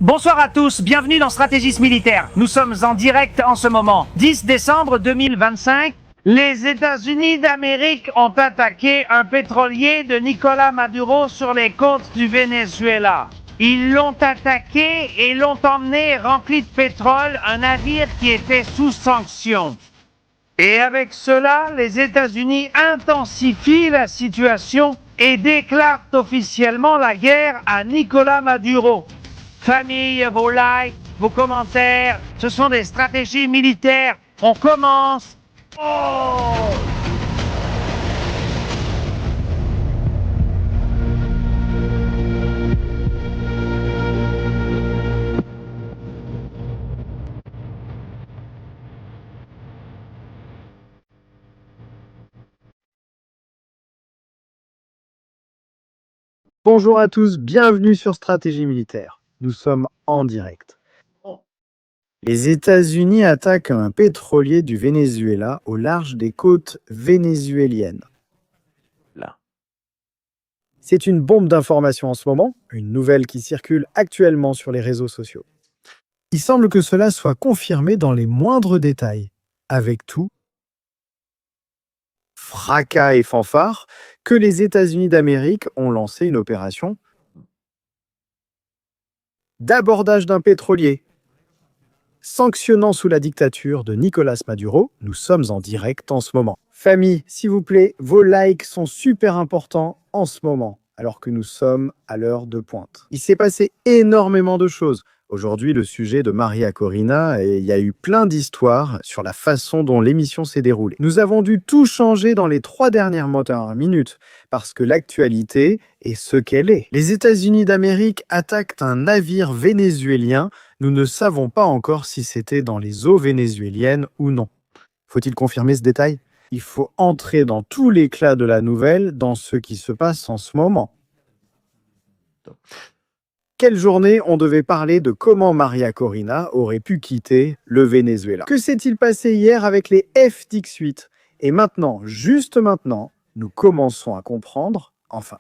Bonsoir à tous, bienvenue dans Stratégistes Militaires. Nous sommes en direct en ce moment. 10 décembre 2025, les États-Unis d'Amérique ont attaqué un pétrolier de Nicolás Maduro sur les côtes du Venezuela. Ils l'ont attaqué et l'ont emmené rempli de pétrole, un navire qui était sous sanction. Et avec cela, les États-Unis intensifient la situation et déclarent officiellement la guerre à Nicolás Maduro. Famille, vos likes, vos commentaires, ce sont des stratégies militaires. On commence. Oh! Bonjour à tous, bienvenue sur Stratégie Militaire. Nous sommes en direct. Les États-Unis attaquent un pétrolier du Venezuela au large des côtes vénézuéliennes. Là. C'est une bombe d'information en ce moment, une nouvelle qui circule actuellement sur les réseaux sociaux. Il semble que cela soit confirmé dans les moindres détails, avec tout fracas et fanfare, que les États-Unis d'Amérique ont lancé une opération d'abordage d'un pétrolier. Sanctionnant sous la dictature de Nicolás Maduro, nous sommes en direct en ce moment. Famille, s'il vous plaît, vos likes sont super importants en ce moment, alors que nous sommes à l'heure de pointe. Il s'est passé énormément de choses. Aujourd'hui, le sujet de Maria Corina, et il y a eu plein d'histoires sur la façon dont l'émission s'est déroulée. Nous avons dû tout changer dans les 3 dernières minutes, parce que l'actualité est ce qu'elle est. Les États-Unis d'Amérique attaquent un navire vénézuélien. Nous ne savons pas encore si c'était dans les eaux vénézuéliennes ou non. Faut-il confirmer ce détail? Il faut entrer dans tout l'éclat de la nouvelle, dans ce qui se passe en ce moment. Quelle journée on devait parler de comment Maria Corina aurait pu quitter le Venezuela? Que s'est-il passé hier avec les F-18? Et maintenant, juste maintenant, nous commençons à comprendre,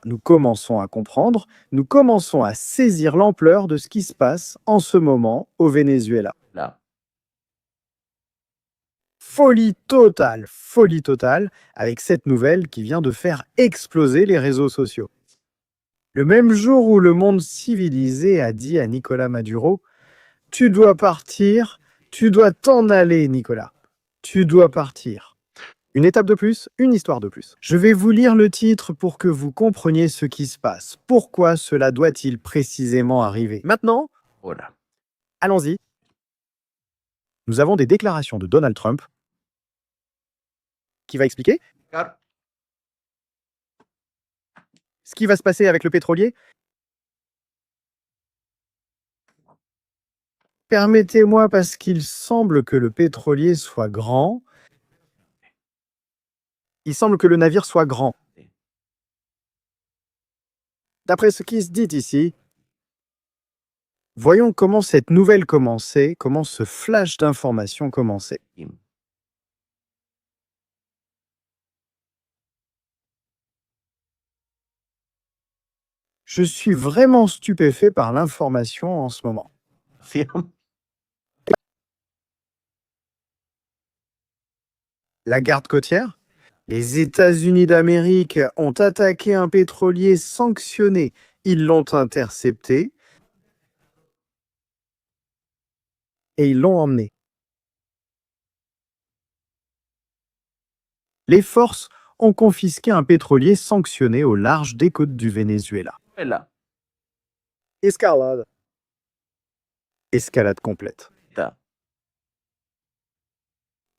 nous commençons à saisir l'ampleur de ce qui se passe en ce moment au Venezuela. Là. Folie totale, avec cette nouvelle qui vient de faire exploser les réseaux sociaux. Le même jour où le monde civilisé a dit à Nicolás Maduro « Tu dois partir, tu dois t'en aller, Nicolás. Tu dois partir. » Une étape de plus, une histoire de plus. Je vais vous lire le titre pour que vous compreniez ce qui se passe. Pourquoi cela doit-il précisément arriver? Maintenant, voilà. Allons-y. Nous avons des déclarations de Donald Trump qui va expliquer ce qui va se passer avec le pétrolier. Permettez-moi, parce qu'il semble que le pétrolier soit grand. Il semble que le navire soit grand. D'après ce qui se dit ici, voyons comment cette nouvelle commençait, comment ce flash d'information commençait. Je suis vraiment stupéfait par l'information en ce moment. La garde côtière? Les États-Unis d'Amérique ont attaqué un pétrolier sanctionné. Ils l'ont intercepté et ils l'ont emmené. Les forces ont confisqué un pétrolier sanctionné au large des côtes du Venezuela. Là. Escalade. Escalade complète. Là.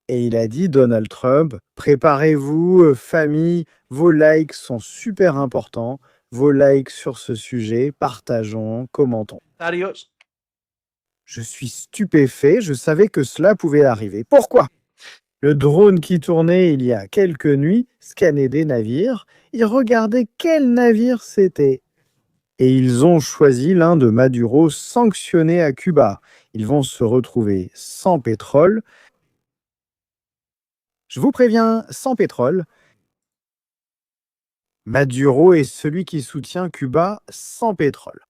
Et il a dit, Donald Trump, préparez-vous, famille, vos likes sont super importants. Vos likes sur ce sujet, partageons, commentons. Adios. Je suis stupéfait, je savais que cela pouvait arriver. Pourquoi? Le drone qui tournait il y a quelques nuits scannait des navires. Il regardait quel navire c'était. Et ils ont choisi l'un de Maduro sanctionné à Cuba. Ils vont se retrouver sans pétrole. Je vous préviens, sans pétrole. Maduro est celui qui soutient Cuba sans pétrole.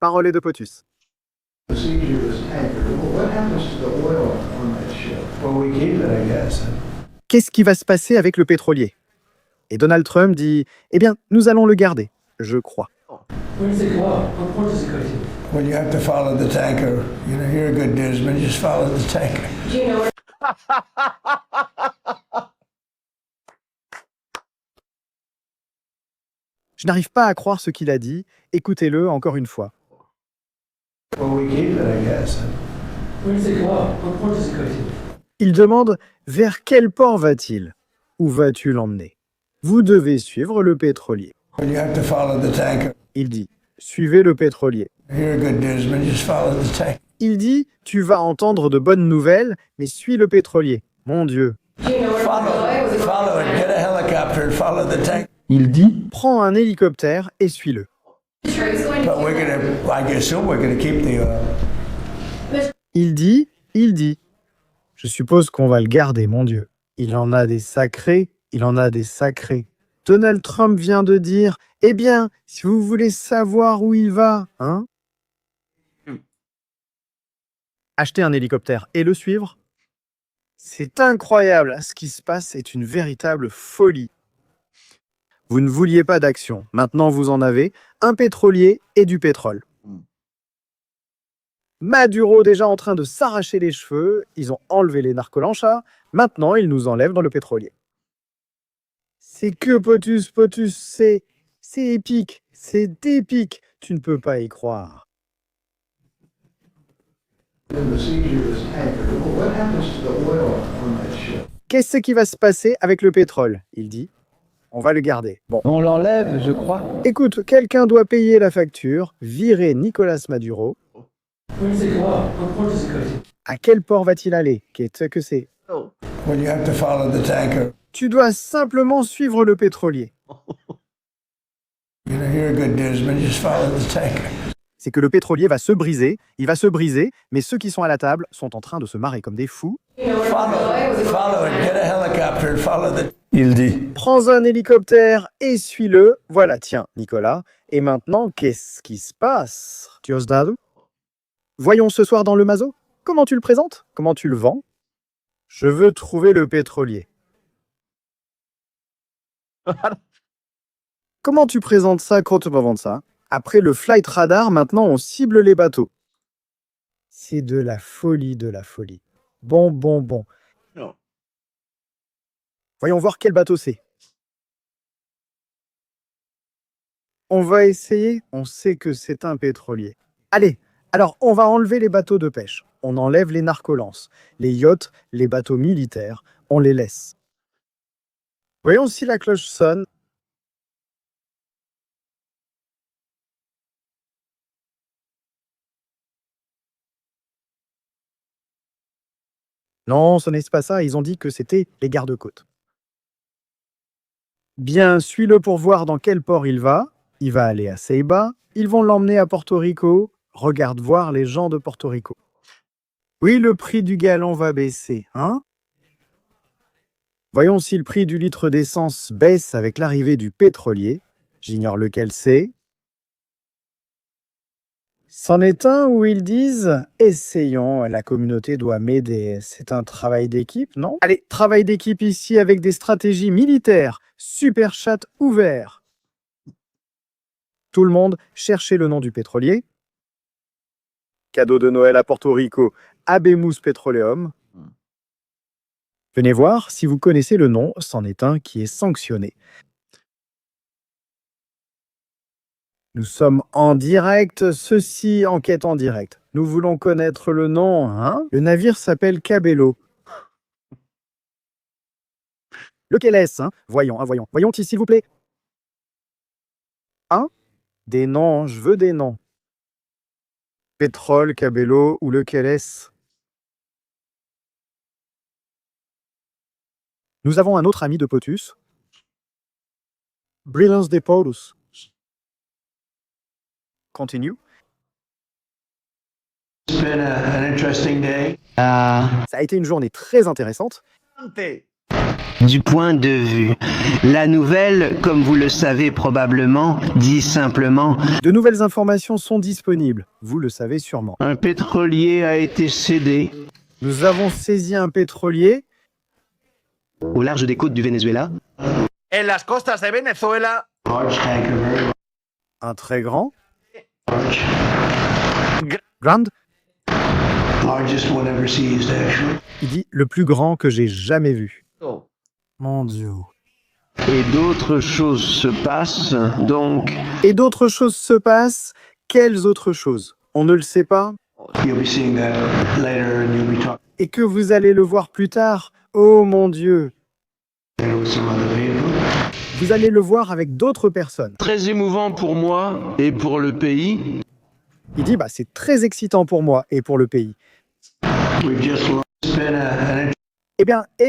Parole de Potus. Qu'est-ce qui va se passer avec le pétrolier? Et Donald Trump dit, eh bien, nous allons le garder, je crois. Well, you have to follow the tanker. You know, you're a good newsman. Just follow the tanker. Je n'arrive pas à croire ce qu'il a dit. Écoutez-le encore une fois. Il demande vers quel port va-t-il? Où vas-tu l'emmener? Vous devez suivre le pétrolier. Well, you have to follow the tanker. Il dit, suivez le pétrolier. You're a good newsman. Just follow the tanker. Il dit, tu vas entendre de bonnes nouvelles, mais suis le pétrolier. Mon Dieu. Follow it. Get a helicopter and follow the tanker. Il dit, Prends un hélicoptère et suis-le. But I assume we're gonna keep the oil. Il dit. Je suppose qu'on va le garder, mon Dieu. Il en a des sacrés. Donald Trump vient de dire, eh bien, si vous voulez savoir où il va, hein? Acheter un hélicoptère et le suivre? C'est incroyable, ce qui se passe est une véritable folie. Vous ne vouliez pas d'action, maintenant vous en avez, un pétrolier et du pétrole. Maduro déjà en train de s'arracher les cheveux, ils ont enlevé les narcolanchas, maintenant ils nous enlèvent dans le pétrolier. C'est que Potus, c'est épique, c'est épique, tu ne peux pas y croire. Qu'est-ce qui va se passer avec le pétrole? Il dit. On va le garder. Bon. on l'enlève, je crois. Écoute, quelqu'un doit payer la facture, virer Nicolas Maduro. À quel port va-t-il aller? Qu'est-ce que c'est? Well, you have to follow the tanker. Tu dois simplement suivre le pétrolier. You know, you're a good newsman. Just follow the tanker. C'est que le pétrolier va se briser, il va se briser, mais ceux qui sont à la table sont en train de se marrer comme des fous. Follow it. Get a helicopter and follow the. Il dit, Prends un hélicoptère et suis-le. Voilà, tiens, Nicolas. Et maintenant, qu'est-ce qui se passe? Diosdado? Voyons ce soir dans le Mazo. Comment tu le présentes? Comment tu le vends? Je veux trouver le pétrolier. Comment tu présentes ça? Quand tu vas vendre ça? Après le flight radar, maintenant on cible les bateaux. C'est de la folie, de la folie. Bon. Non. Voyons voir quel bateau c'est. On va essayer. On sait que c'est un pétrolier. Allez, alors on va enlever les bateaux de pêche. On enlève les narcolances, les yachts, les bateaux militaires. On les laisse. Voyons si la cloche sonne. Non, ce n'est pas ça. Ils ont dit que c'était les gardes-côtes. Bien, suis-le pour voir dans quel port il va. Il va aller à Ceiba. Ils vont l'emmener à Porto Rico. Regarde voir les gens de Porto Rico. Oui, le prix du gallon va baisser, hein? Voyons si le prix du litre d'essence baisse avec l'arrivée du pétrolier. J'ignore lequel c'est. C'en est un où ils disent « Essayons, la communauté doit m'aider ». C'est un travail d'équipe, non? Allez, travail d'équipe ici avec des stratégies militaires. Super chat ouvert. Tout le monde, cherchez le nom du pétrolier. Cadeau de Noël à Porto Rico, Habemus Petroleum. Venez voir, si vous connaissez le nom, c'en est un qui est sanctionné. Nous sommes en direct, ceci enquête en direct. Nous voulons connaître le nom, hein? Le navire s'appelle Cabello. Lequel est-ce, hein? Voyons, s'il vous plaît. Hein? Des noms, je veux des noms. Pétrole, Cabello ou lequel est-ce? Nous avons un autre ami de Potus. Brilliance de Potus. Continue. It's been an interesting day. Ça a été une journée très intéressante. du point de vue. La nouvelle, comme vous le savez probablement, dit simplement De nouvelles informations sont disponibles, vous le savez sûrement. un pétrolier a été cédé Nous avons saisi un pétrolier au large des côtes du Venezuela. En las costas de Venezuela, Large tanker, very un très grand, large. grand, Largest one ever seized, actually. il dit le plus grand que j'ai jamais vu. Mon Dieu. Et d'autres choses se passent, donc Et d'autres choses se passent. Quelles autres choses? On ne le sait pas. You'll be seeing that later, and you'll be talking Et que vous allez le voir plus tard. Oh mon Dieu. with some other people. Vous allez le voir avec d'autres personnes. très émouvant pour moi et pour le pays. Il dit, c'est très excitant pour moi et pour le pays. We've just spent an Eh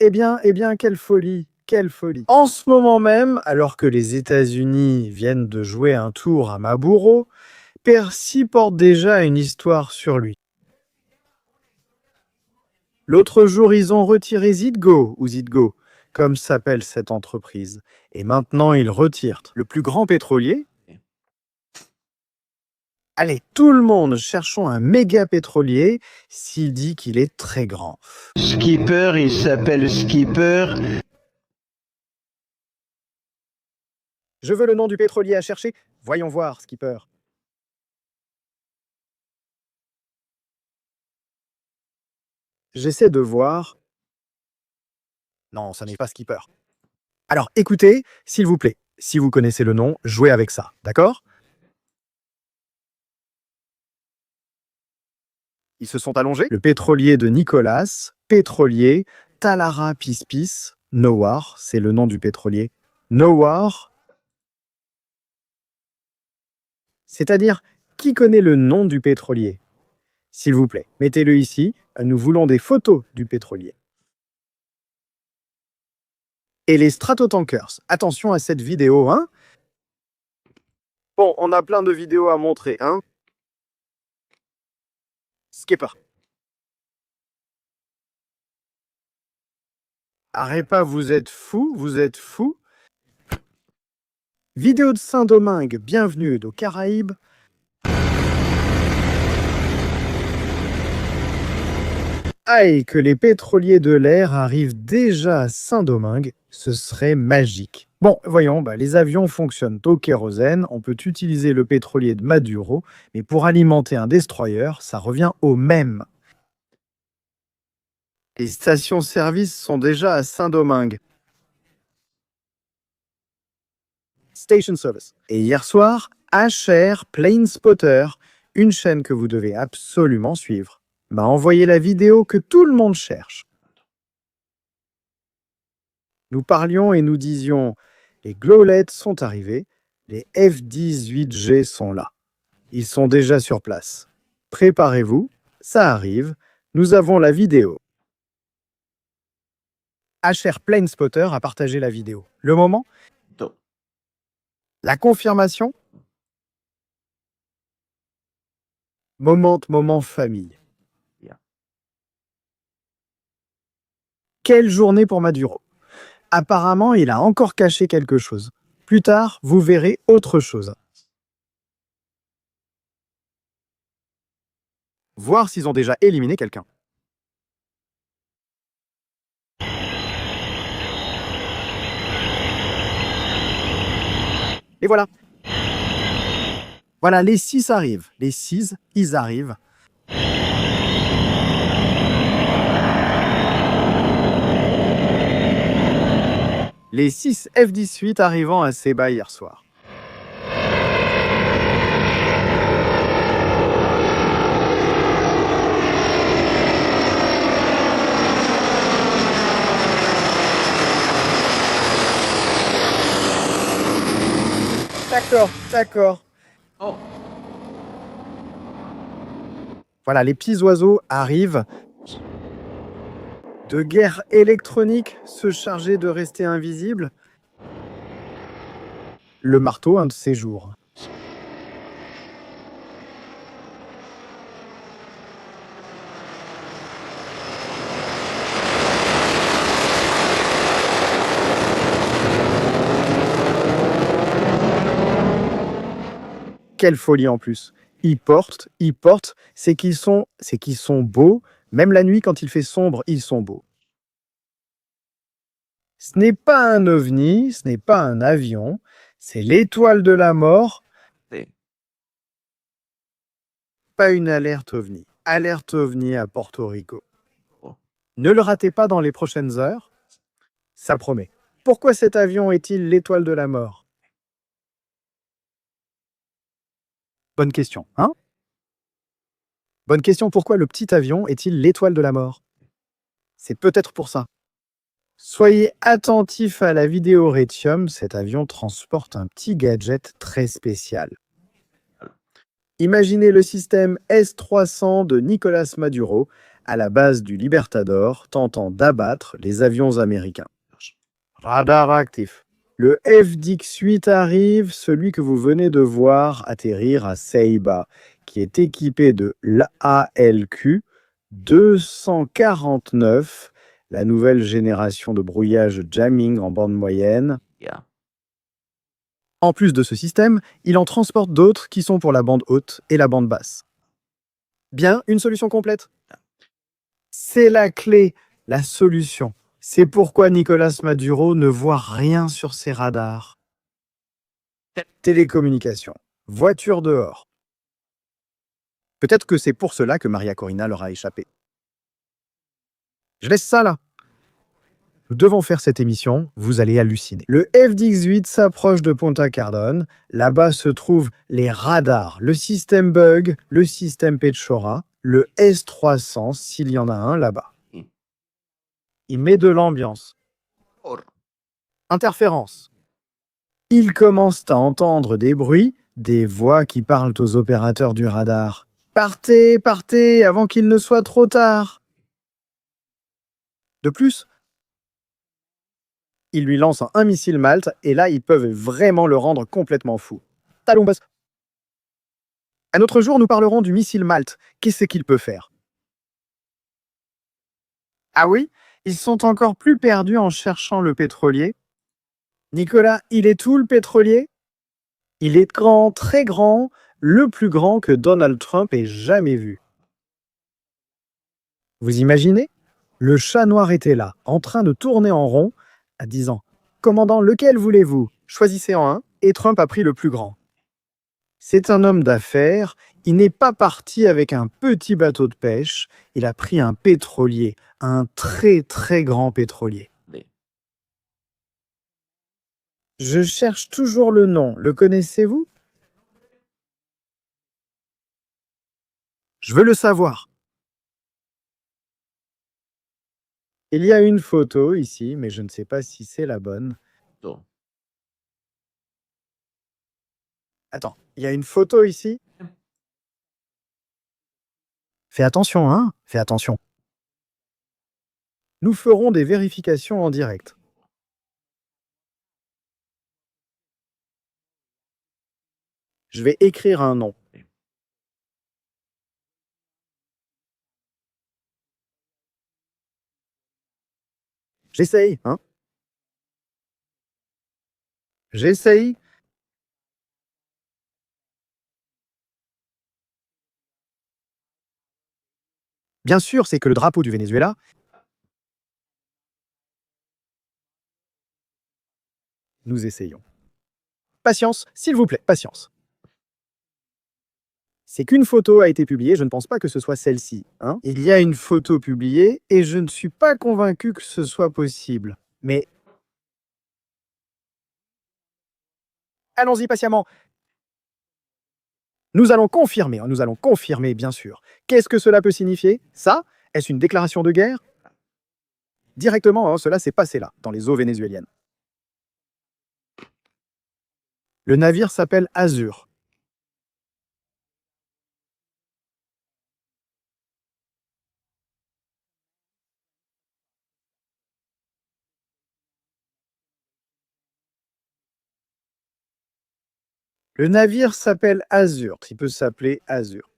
bien, quelle folie, quelle folie. En ce moment même, alors que les États-Unis viennent de jouer un tour à Maduro, Percy porte déjà une histoire sur lui. L'autre jour, ils ont retiré Zitgo, ou Zitgo, comme s'appelle cette entreprise. Et maintenant, ils retirent le plus grand pétrolier. Allez, tout le monde, cherchons un méga pétrolier s'il dit qu'il est très grand. Skipper, il s'appelle Skipper. Je veux le nom du pétrolier à chercher. Voyons voir, Skipper. J'essaie de voir. Non, ça n'est pas Skipper. Alors, écoutez, s'il vous plaît, si vous connaissez le nom, jouez avec ça, d'accord? Ils se sont allongés. Le pétrolier de Nicolas, pétrolier, Talara Pispis, Nowar, c'est le nom du pétrolier. Nowar, c'est-à-dire, qui connaît le nom du pétrolier? S'il vous plaît, mettez-le ici. Nous voulons des photos du pétrolier. Et les stratotankers, attention à cette vidéo, hein? Bon, on a plein de vidéos à montrer, hein? Skipper. Arrête pas, vous êtes fou, vous êtes fou. Vidéo de Saint-Domingue, bienvenue aux Caraïbes. Aïe, que les pétroliers de l'air arrivent déjà à Saint-Domingue, ce serait magique. Bon, voyons, les avions fonctionnent au kérosène, on peut utiliser le pétrolier de Maduro, mais pour alimenter un destroyer, ça revient au même. Les stations-service sont déjà à Saint-Domingue. Station Service. Et hier soir, HR Plane Spotter, une chaîne que vous devez absolument suivre, m'a envoyé la vidéo que tout le monde cherche. Nous parlions et nous disions « Les Glowlets sont arrivés, les F-18G sont là. Ils sont déjà sur place. Préparez-vous, ça arrive, nous avons la vidéo. » HR Plane Spotter a partagé la vidéo. Le moment? La confirmation? Moment famille. Quelle journée pour Maduro. Apparemment, il a encore caché quelque chose. Plus tard, vous verrez autre chose. Voir s'ils ont déjà éliminé quelqu'un. Et voilà. Voilà, les 6 arrivent. Les 6, ils arrivent. Les 6 F-18 arrivant à Seba hier soir. D'accord. Oh. Voilà, les petits oiseaux arrivent. De guerre électronique, se charger de rester invisible. Le marteau, un de ces jours. Quelle folie en plus. Ils portent, c'est qu'ils sont beaux. Même la nuit, quand il fait sombre, ils sont beaux. Ce n'est pas un ovni, ce n'est pas un avion, c'est l'étoile de la mort, Sí. pas une alerte ovni. Alerte ovni à Porto Rico. Oh. Ne le ratez pas dans les prochaines heures, ça promet. Pourquoi cet avion est-il l'étoile de la mort? Bonne question, hein? Bonne question, pourquoi le petit avion est-il l'étoile de la mort? C'est peut-être pour ça. Soyez attentifs à la vidéo Retium, cet avion transporte un petit gadget très spécial. Imaginez le système S-300 de Nicolás Maduro à la base du Libertador tentant d'abattre les avions américains. Radar actif. Le FDX-8 arrive, celui que vous venez de voir atterrir à Ceiba, qui est équipé de l'ALQ 249, la nouvelle génération de brouillage jamming en bande moyenne. Ya. En plus de ce système, il en transporte d'autres qui sont pour la bande haute et la bande basse. Bien, une solution complète. C'est la clé, la solution. C'est pourquoi Nicolás Maduro ne voit rien sur ses radars. Télécommunications, voiture dehors. Peut-être que c'est pour cela que Maria Corina leur a échappé. Je laisse ça là. Nous devons faire cette émission, vous allez halluciner. Le FDX-8 s'approche de Punta Cardone. Là-bas se trouvent les radars, le système Bug, le système Petchora, le S-300 s'il y en a un là-bas. Il met de l'ambiance. Or. Interférence. Ils commencent à entendre des bruits, des voix qui parlent aux opérateurs du radar. Partez, partez, avant qu'il ne soit trop tard. De plus, ils lui lancent un missile Malte, et là, ils peuvent vraiment le rendre complètement fou. Talumbas. Un autre jour, nous parlerons du missile Malte. Qu'est-ce qu'il peut faire? Ah oui? Ils sont encore plus perdus en cherchant le pétrolier. Nicolas, il est où le pétrolier? Il est grand, très grand, le plus grand que Donald Trump ait jamais vu. Vous imaginez? Le chat noir était là, en train de tourner en rond, à disant « Commandant, lequel voulez-vous? Choisissez en un », et Trump a pris le plus grand. C'est un homme d'affaires, il n'est pas parti avec un petit bateau de pêche, il a pris un pétrolier, un très très grand pétrolier. Sí. Je cherche toujours le nom, le connaissez-vous? Je veux le savoir. Il y a une photo ici, mais je ne sais pas si c'est la bonne. Tú. Attends, il y a une photo ici? Fais attention, hein? Fais attention. Nous ferons des vérifications en direct. Je vais écrire un nom. J'essaye, hein? J'essaye. Bien sûr, c'est que le drapeau du Venezuela. Nous essayons. Patience, s'il vous plaît, patience. C'est qu'une photo a été publiée, je ne pense pas que ce soit celle-ci, hein? Il y a une photo publiée et je ne suis pas convaincu que ce soit possible. Mais allons-y patiemment. Nous allons confirmer, bien sûr. Qu'est-ce que cela peut signifier? Ça? Est-ce une déclaration de guerre? Directement, hein, cela s'est passé là, dans les eaux vénézuéliennes. Le navire s'appelle Azur. Le navire s'appelle Azur. Il peut s'appeler Azur.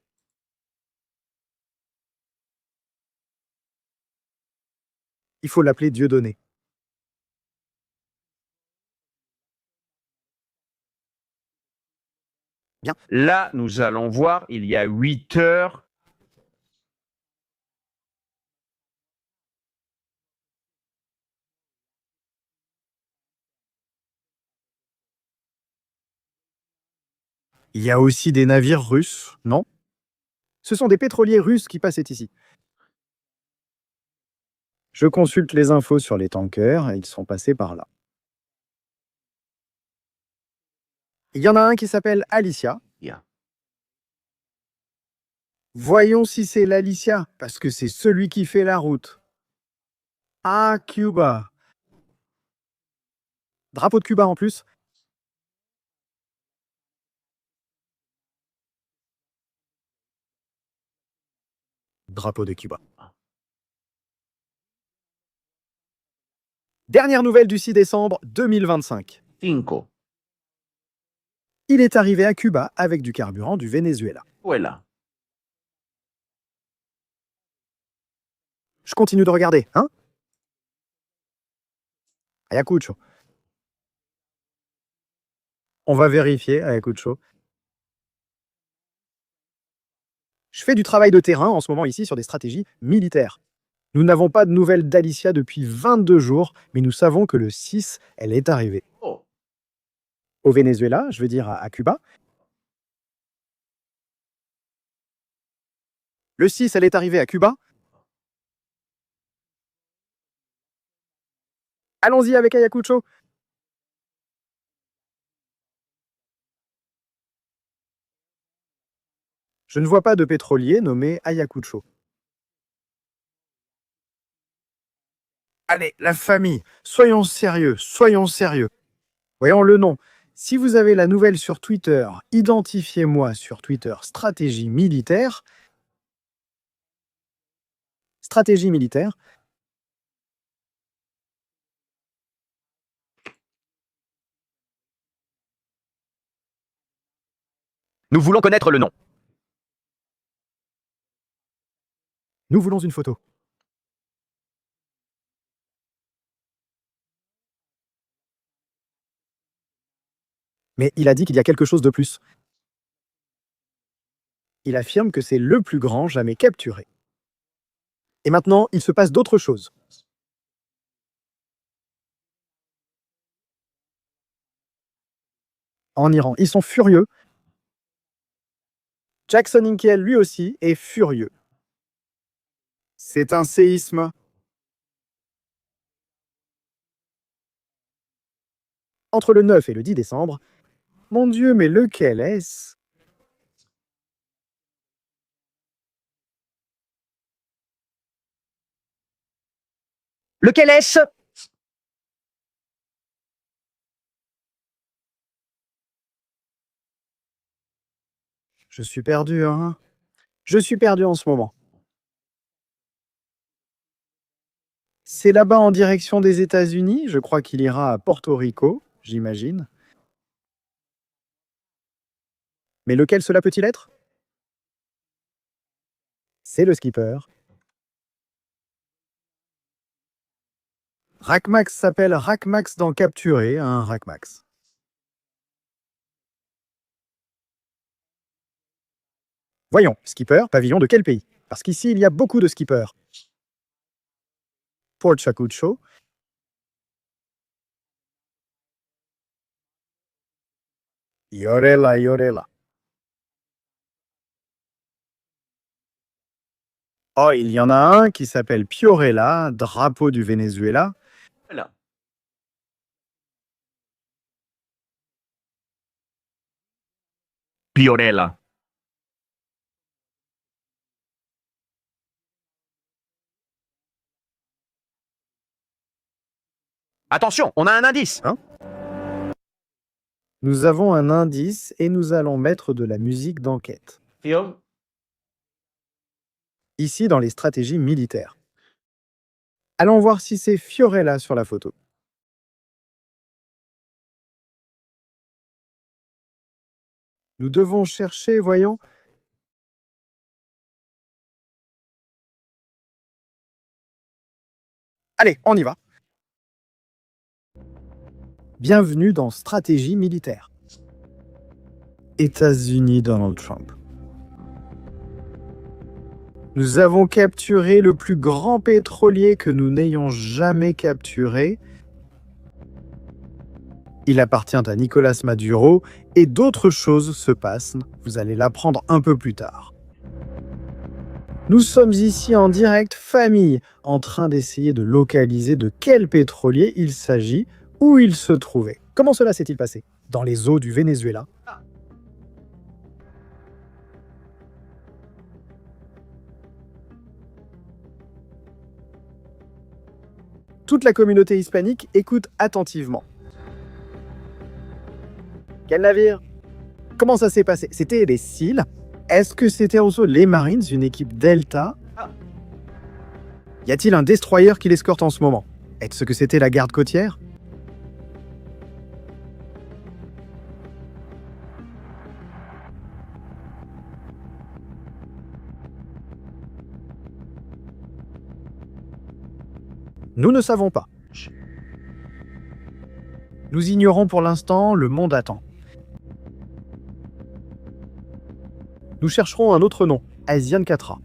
Il faut l'appeler Dieudonné. Bien. Là, nous allons voir, il y a 8 heures. Il y a aussi des navires russes, non? Ce sont des pétroliers russes qui passaient ici. Je consulte les infos sur les tankers et ils sont passés par là. Il y en a un qui s'appelle Alicia. Yeah. Voyons si c'est l'Alicia, parce que c'est celui qui fait la route. Ah, Cuba. Drapeau de Cuba en plus. Drapeau de Cuba. Dernière nouvelle du 6 décembre 2025. 5. Il est arrivé à Cuba avec du carburant du Venezuela. Voilà. Je continue de regarder, hein? Ayacucho. On va vérifier, Ayacucho. Je fais du travail de terrain en ce moment ici sur des stratégies militaires. Nous n'avons pas de nouvelles d'Alicia depuis 22 jours, mais nous savons que le 6, elle est arrivée. Oh. Au Venezuela, je veux dire à Cuba. Le 6, elle est arrivée à Cuba. Allons-y avec Ayacucho. Je ne vois pas de pétrolier nommé Ayacucho. Allez, la famille, soyons sérieux, soyons sérieux. Voyons le nom. Si vous avez la nouvelle sur Twitter, identifiez-moi sur Twitter Stratégie Militaire. Stratégie Militaire. Nous voulons connaître le nom. Nous voulons une photo. Mais il a dit qu'il y a quelque chose de plus. Il affirme que c'est le plus grand jamais capturé. Et maintenant, il se passe d'autres choses. En Iran, ils sont furieux. Jackson Inkiel, lui aussi, est furieux. C'est un séisme. Entre le 9 et le 10 décembre, mon Dieu, mais lequel est-ce? Lequel est-ce? Je suis perdu, hein? Je suis perdu en ce moment. C'est là-bas en direction des États-Unis. Je crois qu'il ira à Porto Rico, j'imagine. Mais lequel cela peut-il être? C'est le skipper. Rackmax s'appelle Rackmax dans Capturé, un Rackmax. Voyons, skipper, pavillon de quel pays? Parce qu'ici, il y a beaucoup de skippers. Port Chacucho. Yorela, Yorela. Oh, il y en a un qui s'appelle Piorella, drapeau du Venezuela. Voilà. Piorella. Attention, on a un indice. Nous avons un indice et nous allons mettre de la musique d'enquête. Theo, Ici, dans les stratégies militaires. Allons voir si c'est Fiorella sur la photo. Nous devons chercher, voyons. Allez, on y va. Bienvenue dans Stratégie militaire. États-Unis, Donald Trump. Nous avons capturé le plus grand pétrolier que nous n'ayons jamais capturé. Il appartient à Nicolás Maduro et d'autres choses se passent. Vous allez l'apprendre un peu plus tard. Nous sommes ici en direct famille, en train d'essayer de localiser de quel pétrolier il s'agit, où il se trouvait. Comment cela s'est-il passé? Dans les eaux du Venezuela. Toute la communauté hispanique écoute attentivement. Quel navire? Comment ça s'est passé? C'était les SEAL? Est-ce que c'était aussi les Marines, une équipe Delta? Y a-t-il un destroyer qui l'escorte en ce moment? Est-ce que c'était la garde côtière? Nous ne savons pas. Nous ignorons pour l'instant, le monde attend. Nous chercherons un autre nom, Asian Katra.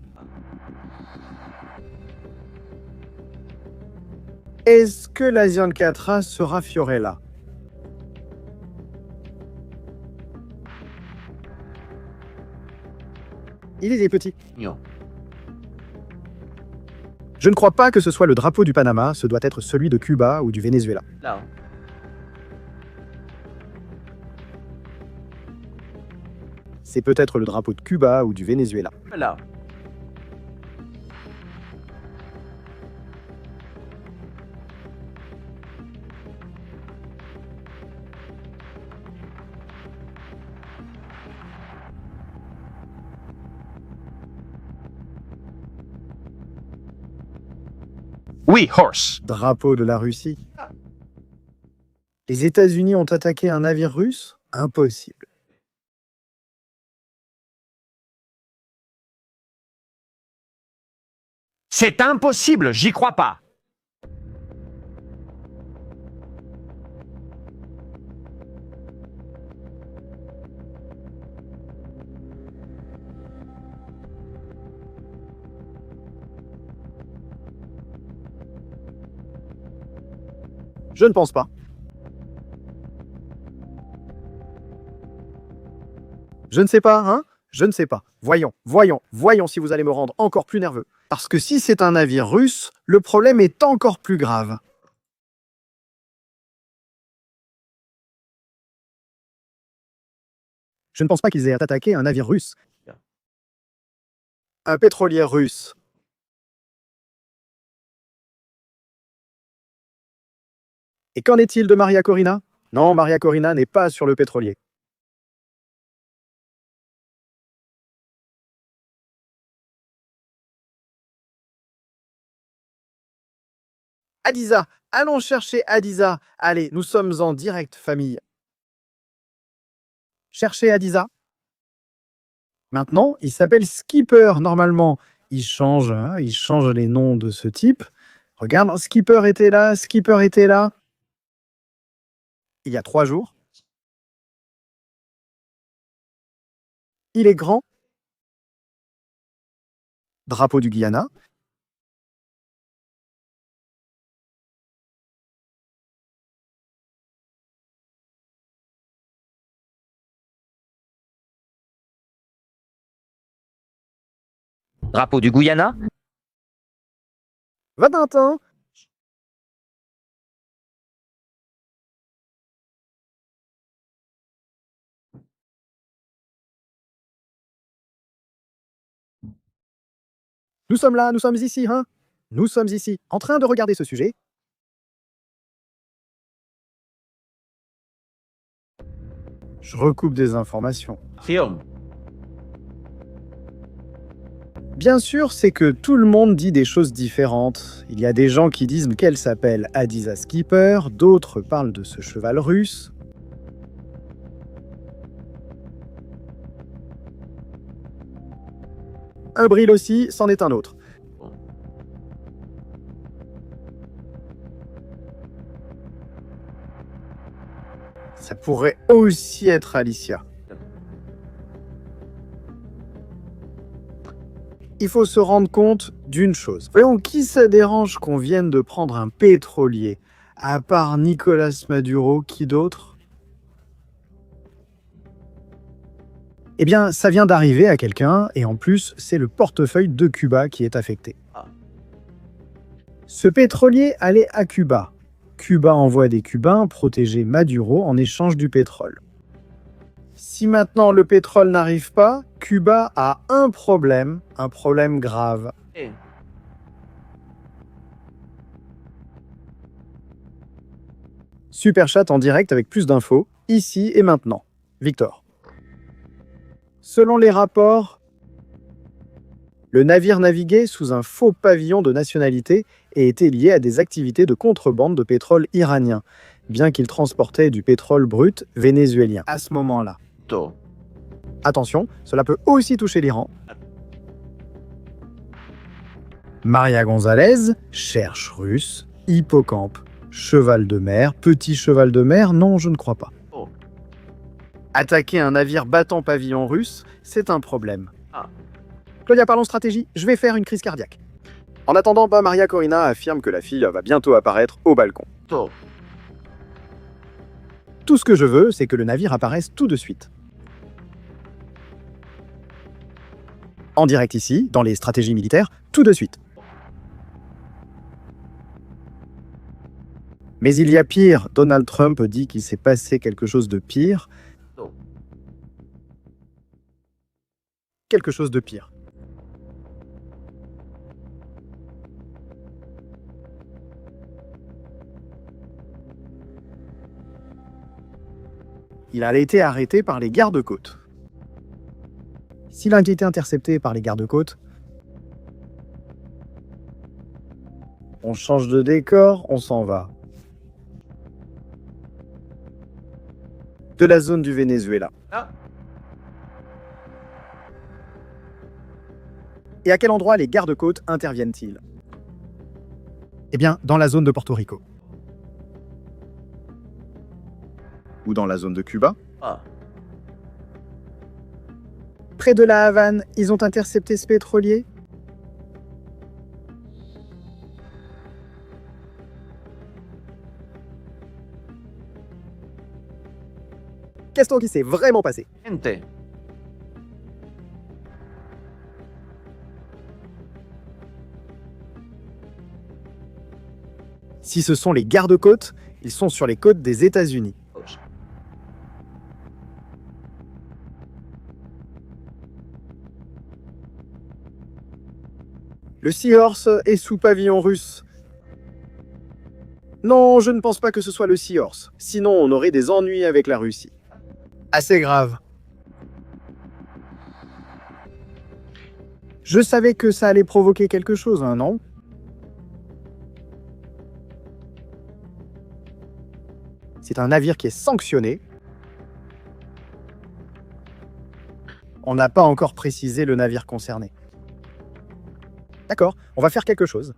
Est-ce que l'Asian Katra sera Fiorella? Il est petit. Non. Je ne crois pas que ce soit le drapeau du Panama, ce doit être celui de Cuba ou du Venezuela. Là. C'est peut-être le drapeau de Cuba ou du Venezuela. Là. Oui, horse. Drapeau de la Russie. Les États-Unis ont attaqué un navire russe? Impossible. C'est impossible, j'y crois pas. Je ne pense pas. Je ne sais pas, hein? Je ne sais pas. Voyons si vous allez me rendre encore plus nerveux. Parce que si c'est un navire russe, le problème est encore plus grave. Je ne pense pas qu'ils aient attaqué un navire russe. Un pétrolier russe. Et qu'en est-il de Maria Corina? Non, Maria Corina n'est pas sur le pétrolier. Adiza, allons chercher Adiza. Allez, nous sommes en direct, famille. Cherchez Adiza. Maintenant, il s'appelle Skipper, normalement. Il change les noms de ce type. Regarde, Skipper était là, Skipper était là. Il y a 3 jours. Il est grand. Drapeau du Guyana. Drapeau du Guyana? Va Tintin. Nous sommes là, nous sommes ici, hein? Nous sommes ici, en train de regarder ce sujet. Je recoupe des informations. Film. Bien sûr, c'est que tout le monde dit des choses différentes. Il y a des gens qui disent qu'elle s'appelle Adiza Skipper, d'autres parlent de ce cheval russe. Un bril aussi, c'en est un autre. Ça pourrait aussi être Alicia. il faut se rendre compte d'une chose. Voyons, qui ça dérange qu'on vienne de prendre un pétrolier? À part Nicolas Maduro, qui d'autre? Eh bien, ça vient d'arriver à quelqu'un, et en plus, c'est le portefeuille de Cuba qui est affecté. Ce pétrolier allait à Cuba. Cuba envoie des Cubains protéger Maduro en échange du pétrole. Si maintenant le pétrole n'arrive pas, Cuba a un problème grave. Super chat en direct avec plus d'infos, ici et maintenant. Victor. Selon les rapports, le navire naviguait sous un faux pavillon de nationalité et était lié à des activités de contrebande de pétrole iranien, bien qu'il transportait du pétrole brut vénézuélien à ce moment-là. Attention, cela peut aussi toucher l'Iran. Maria Gonzalez cherche russe, hippocampe, cheval de mer, petit cheval de mer, non, je ne crois pas. Attaquer un navire battant pavillon russe, c'est un problème. Claudia, parlons stratégie, je vais faire une crise cardiaque. En attendant, Maria Corina affirme que la fille va bientôt apparaître au balcon. Tout ce que je veux, c'est que le navire apparaisse tout de suite. En direct ici, dans les stratégies militaires, tout de suite. Mais il y a pire, Donald Trump dit qu'il s'est passé quelque chose de pire. Quelque chose de pire. Il a été arrêté par les gardes-côtes. S'il a été intercepté par les gardes-côtes, on change de décor, on s'en va. De la zone du Venezuela. Et à quel endroit les gardes-côtes interviennent-ils? Eh bien, dans la zone de Porto Rico. Ou dans la zone de Cuba. Près de la Havane, ils ont intercepté ce pétrolier? Qu'est-ce qui s'est vraiment passé? Si ce sont les gardes-côtes, ils sont sur les côtes des États-Unis. Le Seahorse est sous pavillon russe. Non, je ne pense pas que ce soit le Seahorse. Sinon, on aurait des ennuis avec la Russie. Assez grave. Je savais que ça allait provoquer quelque chose, hein, non? C'est un navire qui est sanctionné. On n'a pas encore précisé le navire concerné. D'accord, on va faire quelque chose.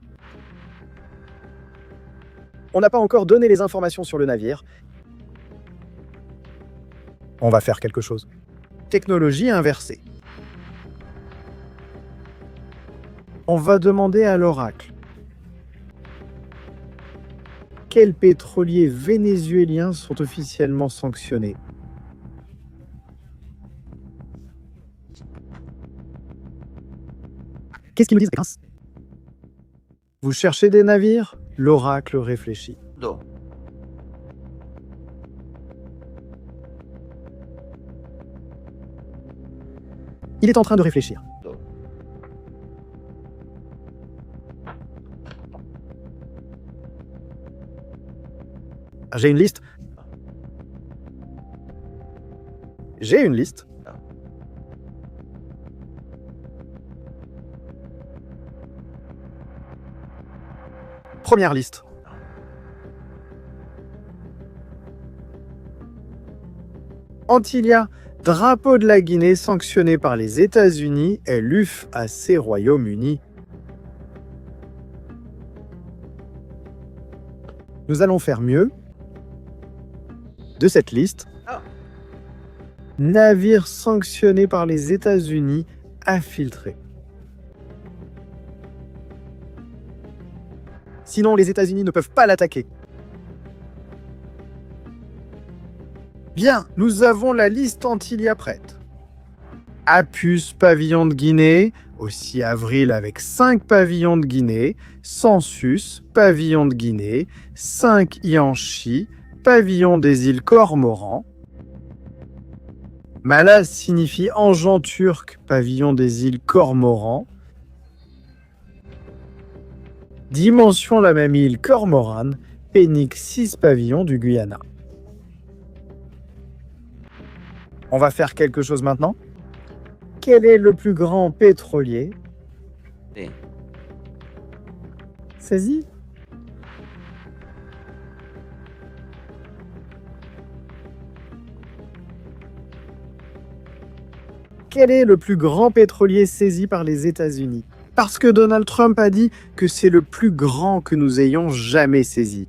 On n'a pas encore donné les informations sur le navire. On va faire quelque chose. Technologie inversée. On va demander à l'oracle. Quels pétroliers vénézuéliens sont officiellement sanctionnés? Qu'est-ce qu'ils nous disent, Grâce? Vous cherchez des navires? L'oracle réfléchit. Il est en train de réfléchir. J'ai une liste. J'ai une liste. Première liste. Antillia, drapeau de la Guinée sanctionné par les États-Unis et l'UFAC Royaume-Uni. Nous allons faire mieux. De cette liste, navire sanctionné par les États-Unis à filtrer. Sinon, les États-Unis ne peuvent pas l'attaquer. Bien, nous avons la liste Antilia prête. Apus, pavillon de Guinée, aussi Avril avec 5 pavillons de Guinée, Census, pavillon de Guinée, 5 Ianchi, pavillon des îles Cormorans. Malaz signifie Enjan turc, pavillon des îles Cormorans. Dimension la même île Cormoran, Pénic 6 pavillons du Guyana. On va faire quelque chose maintenant. Quel est le plus grand pétrolier? Saisi? Quel est le plus grand pétrolier saisi par les États-Unis? Parce que Donald Trump a dit que c'est le plus grand que nous ayons jamais saisi.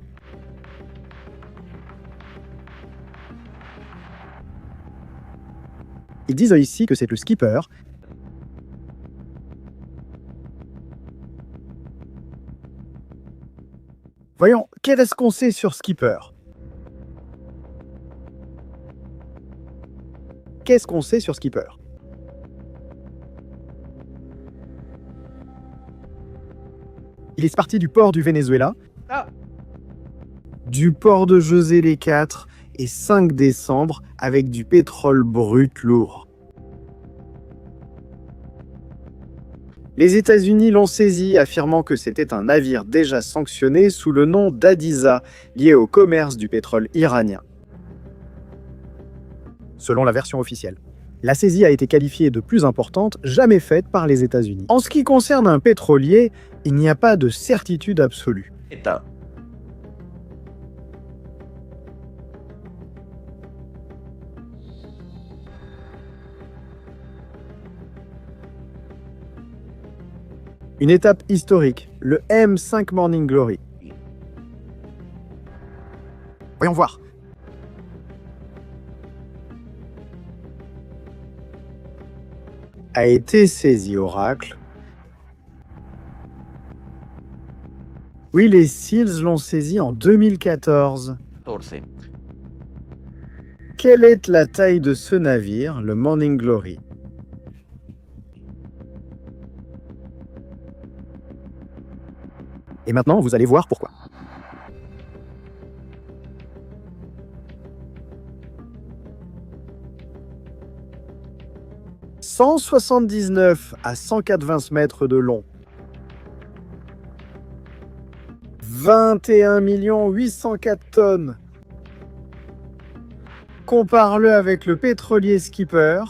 Ils disent ici que c'est le Skipper. Voyons, qu'est-ce qu'on sait sur Skipper? Qu'est-ce qu'on sait sur Skipper? Il est parti du port du Venezuela, du port de José les 4 et 5 décembre avec du pétrole brut lourd. Les États-Unis l'ont saisi, affirmant que c'était un navire déjà sanctionné sous le nom d'Adiza, lié au commerce du pétrole iranien. Selon la version officielle, la saisie a été qualifiée de plus importante jamais faite par les États-Unis. En ce qui concerne un pétrolier, il n'y a pas de certitude absolue. Une étape historique, le M5 Morning Glory. Voyons voir. A été saisi Oracle. Oui, les SEALs l'ont saisi en 2014. Quelle est la taille de ce navire, le Morning Glory? Et maintenant, vous allez voir pourquoi. « 179 à 180 mètres de long. 21 804 tonnes. Compare-le avec le pétrolier Skipper.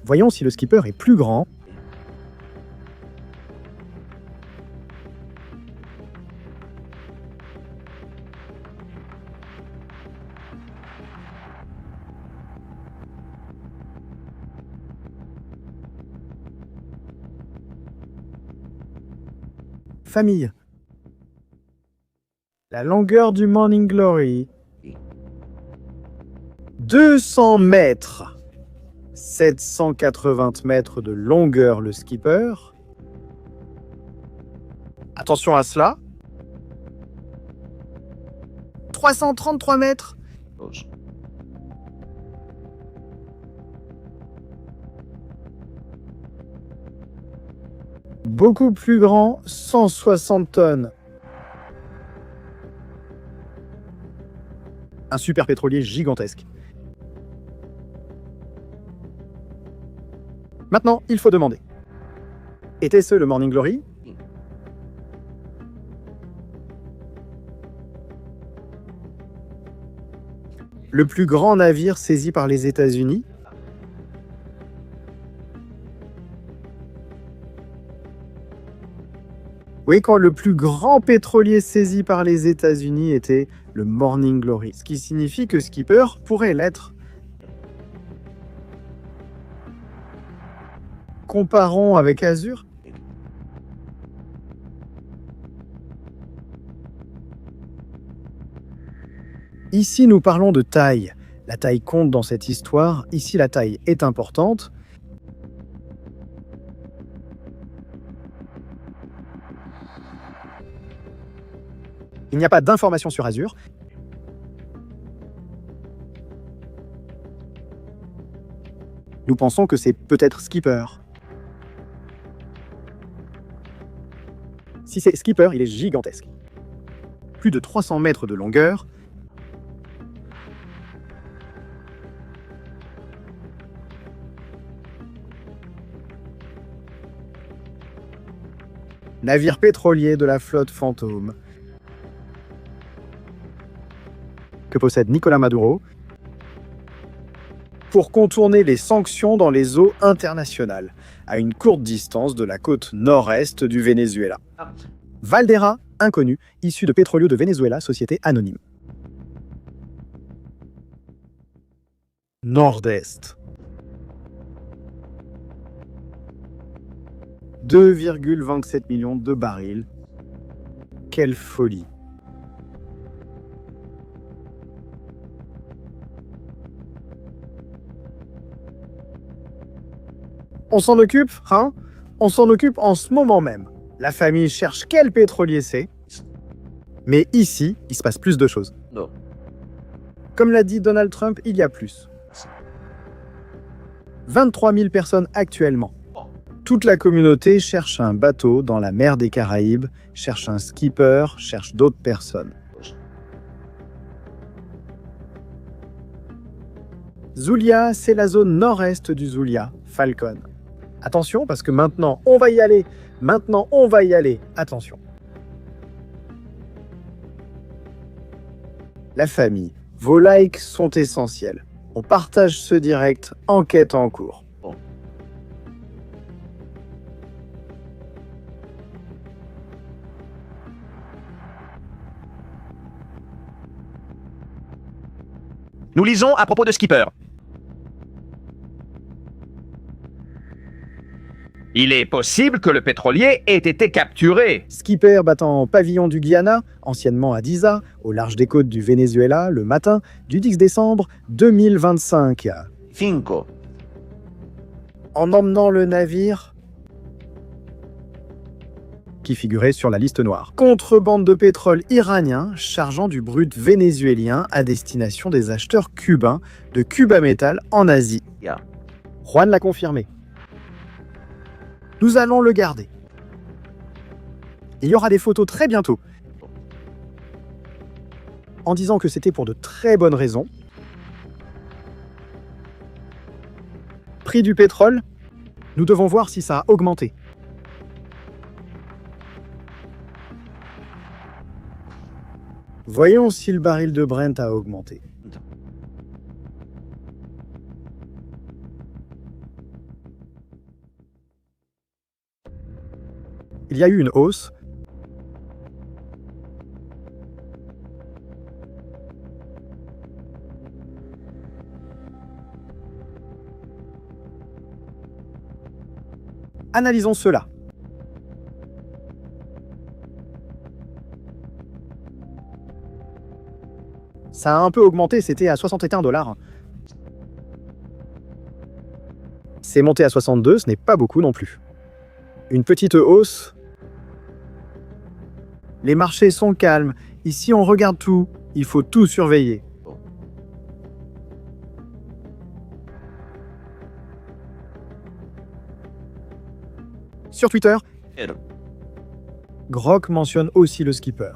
Voyons si le Skipper est plus grand. Famille. La longueur du Morning Glory. 200 mètres. 780 mètres de longueur le Skipper. Attention à cela. 333 mètres. Beaucoup plus grand, 160 tonnes. Un super pétrolier gigantesque. Maintenant, il faut demander. Était-ce le Morning Glory? Le plus grand navire saisi par les États-Unis? Oui, quand le plus grand pétrolier saisi par les États-Unis était le Morning Glory, ce qui signifie que Skipper pourrait l'être. Comparons avec Azure. Ici, nous parlons de taille. La taille compte dans cette histoire. Ici, la taille est importante. Il n'y a pas d'informations sur Azure. Nous pensons que c'est peut-être Skipper. Si c'est Skipper, il est gigantesque. Plus de 300 mètres de longueur. Navire pétrolier de la flotte Fantôme que possède Nicolás Maduro pour contourner les sanctions dans les eaux internationales, à une courte distance de la côte nord-est du Venezuela. Valdera, inconnu, issu de Petróleo de Venezuela, société anonyme. Nord-est. 2,27 millions de barils. Quelle folie! On s'en occupe, hein? On s'en occupe en ce moment même. La famille cherche quel pétrolier c'est. Mais ici, il se passe plus de choses. Non. Comme l'a dit Donald Trump, il y a plus. 23 000 personnes actuellement. Toute la communauté cherche un bateau dans la mer des Caraïbes, cherche un skipper, cherche d'autres personnes. Zulia, c'est la zone nord-est du Zulia, Falcon. Attention, parce que maintenant, on va y aller. Maintenant, on va y aller. Attention. La famille, vos likes sont essentiels. On partage ce direct, enquête en cours. Nous lisons à propos de Skipper. Il est possible que le pétrolier ait été capturé. Skipper battant pavillon du Guyana, anciennement Adiza, au large des côtes du Venezuela, le matin du 10 décembre 2025. 5. En emmenant le navire qui figurait sur la liste noire. Contrebande de pétrole iranien chargeant du brut vénézuélien à destination des acheteurs cubains de Cuba Metal en Asie. Yeah. Juan l'a confirmé. Nous allons le garder. Il y aura des photos très bientôt. En disant que c'était pour de très bonnes raisons. Prix du pétrole, nous devons voir si ça a augmenté. Voyons si le baril de Brent a augmenté. Il y a eu une hausse. Analysons cela. Ça a un peu augmenté, c'était à 61 $. C'est monté à 62, ce n'est pas beaucoup non plus. Une petite hausse. Les marchés sont calmes. Ici, on regarde tout. Il faut tout surveiller. Sur Twitter, Grok mentionne aussi le skipper.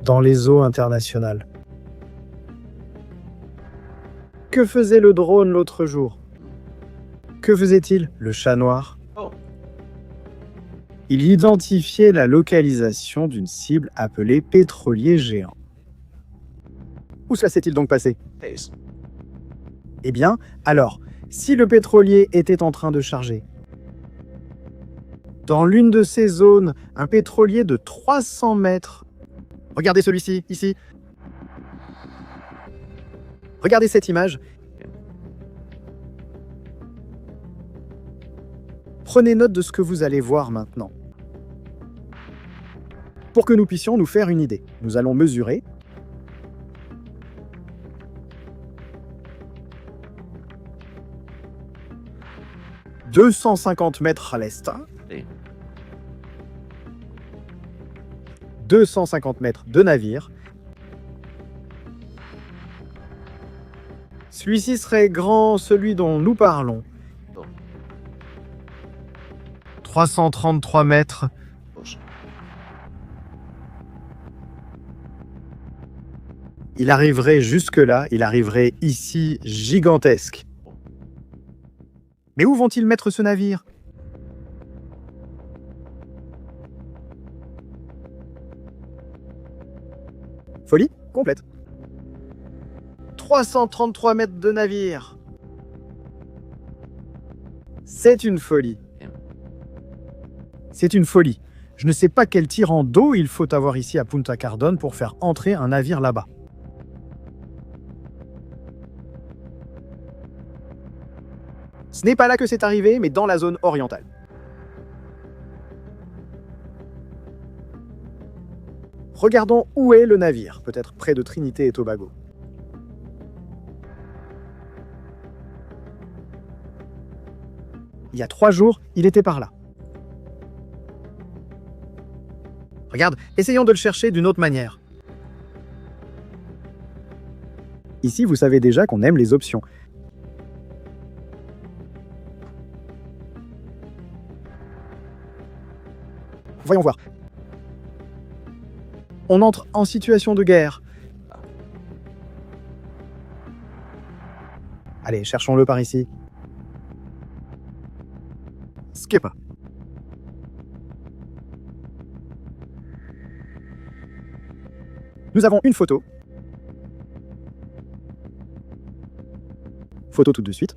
Dans les eaux internationales. Que faisait le drone l'autre jour? Que faisait-il, le chat noir? Il identifiait la localisation d'une cible appelée pétrolier géant. Où cela s'est-il donc passé? Eh bien, alors, si le pétrolier était en train de charger, dans l'une de ces zones, un pétrolier de 300 mètres, regardez celui-ci, ici. Regardez cette image. Prenez note de ce que vous allez voir maintenant. Pour que nous puissions nous faire une idée, nous allons mesurer. 250 mètres à l'est. Et- 250 mètres de navire. Celui-ci serait grand, celui dont nous parlons. 333 mètres. Il arriverait jusque-là, il arriverait ici gigantesque. Mais où vont-ils mettre ce navire? Folie complète. 333 mètres de navire. C'est une folie. C'est une folie. Je ne sais pas quel tirant d'eau il faut avoir ici à Punta Cardone pour faire entrer un navire là-bas. Ce n'est pas là que c'est arrivé, mais dans la zone orientale. Regardons où est le navire, peut-être près de Trinité et Tobago. Il y a 3 jours, il était par là. Regarde, essayons de le chercher d'une autre manière. Ici, vous savez déjà qu'on aime les options. Voyons voir. On entre en situation de guerre. Allez, cherchons-le par ici. Skipper. Nous avons une photo. Photo tout de suite.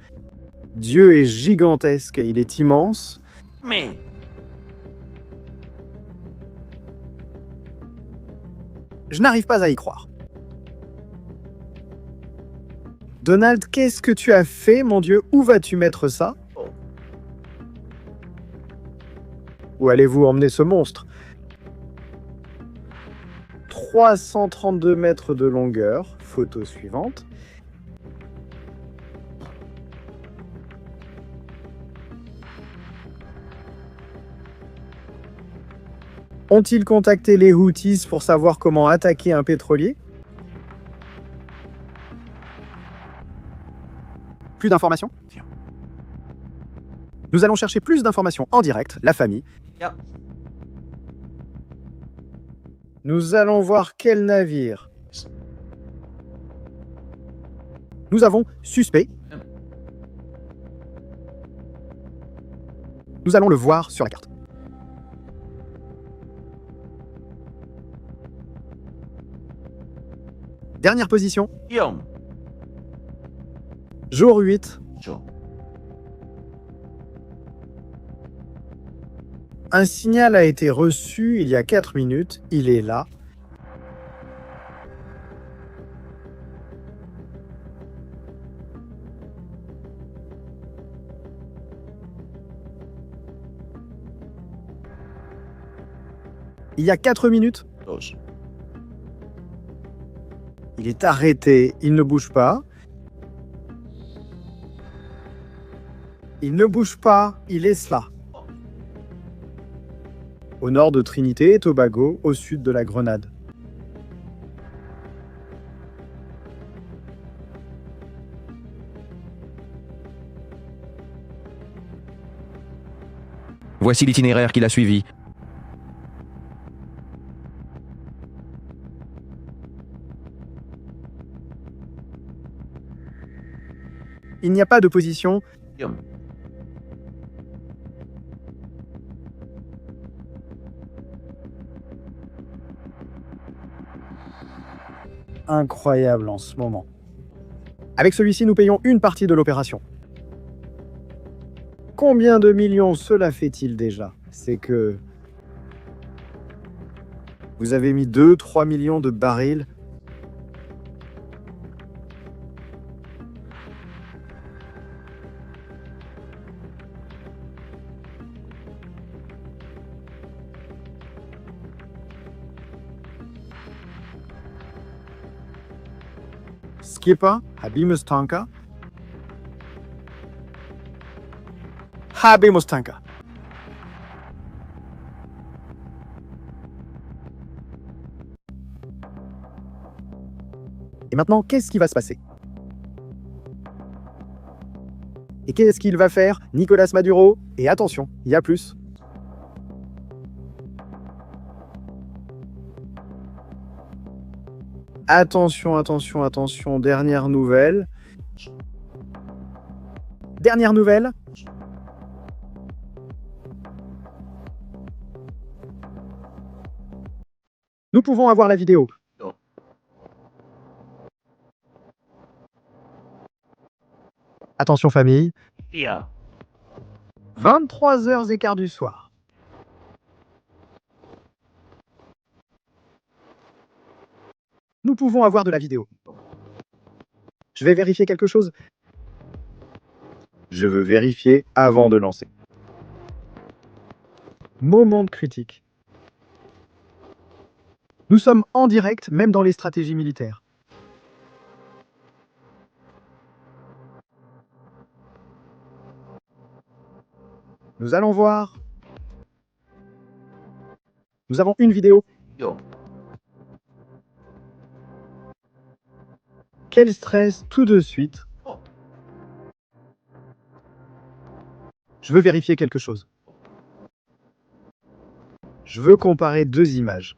Dieu est gigantesque, il est immense. Mais Je n'arrive pas à y croire. Donald, qu'est-ce que tu as fait, mon Dieu? Où vas-tu mettre ça? Où allez-vous emmener ce monstre? 332 mètres de longueur. Photo suivante. Ont-ils contacté les Houthis pour savoir comment attaquer un pétrolier? Plus d'informations? Nous allons chercher plus d'informations en direct, la famille. Yeah. Nous allons voir quel navire. Nous avons suspect. Nous allons le voir sur la carte. Dernière position, Guillaume. jour 8. Joe. Un signal a été reçu il y a 4 minutes, il est là. Il y a 4 minutes, Dos. il est arrêté, il ne bouge pas. Il ne bouge pas, il est là. Au nord de Trinité et Tobago, au sud de la Grenade. Voici l'itinéraire qu'il a suivi. Il n'y a pas de position. Guillaume. Incroyable en ce moment. Avec celui-ci, nous payons une partie de l'opération. Combien de millions cela fait-il déjà? C'est que... Vous avez mis 2-3 millions de barils. Skipper, Habimus Tanka. Habemos tanka. Et maintenant, qu'est-ce qui va se passer? Et qu'est-ce qu'il va faire, Nicolas Maduro? Et attention, il y a plus. Attention, attention, attention, dernière nouvelle. Dernière nouvelle. Nous pouvons avoir la vidéo. Attention famille. 23 heures écart du soir. Nous pouvons avoir de la vidéo. Je vais vérifier quelque chose. Je veux vérifier avant de lancer. Moment de critique. Nous sommes en direct, même dans les stratégies militaires. Nous allons voir. Nous avons une vidéo. Quel stress tout de suite. Je veux vérifier quelque chose. Je veux comparer deux images.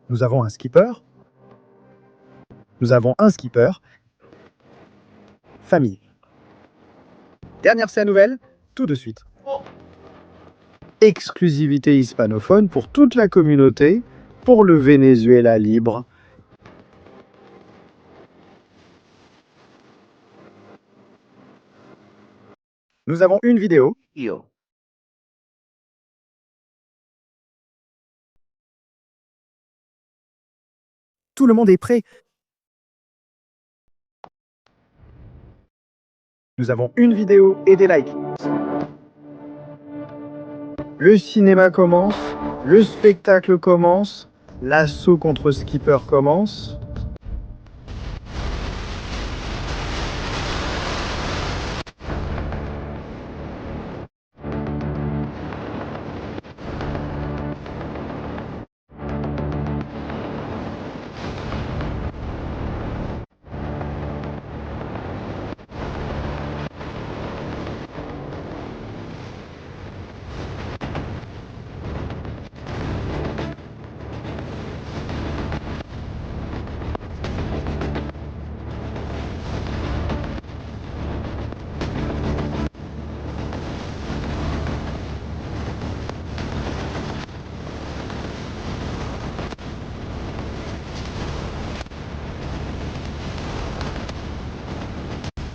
Nous avons un skipper. Nous avons un skipper. Famille. Dernière scène nouvelle, tout de suite. Exclusivité hispanophone pour toute la communauté, pour le Venezuela libre. Nous avons une vidéo. Tout le monde est prêt. Nous avons une vidéo et des likes. Le cinéma commence, le spectacle commence, l'assaut contre skipper commence.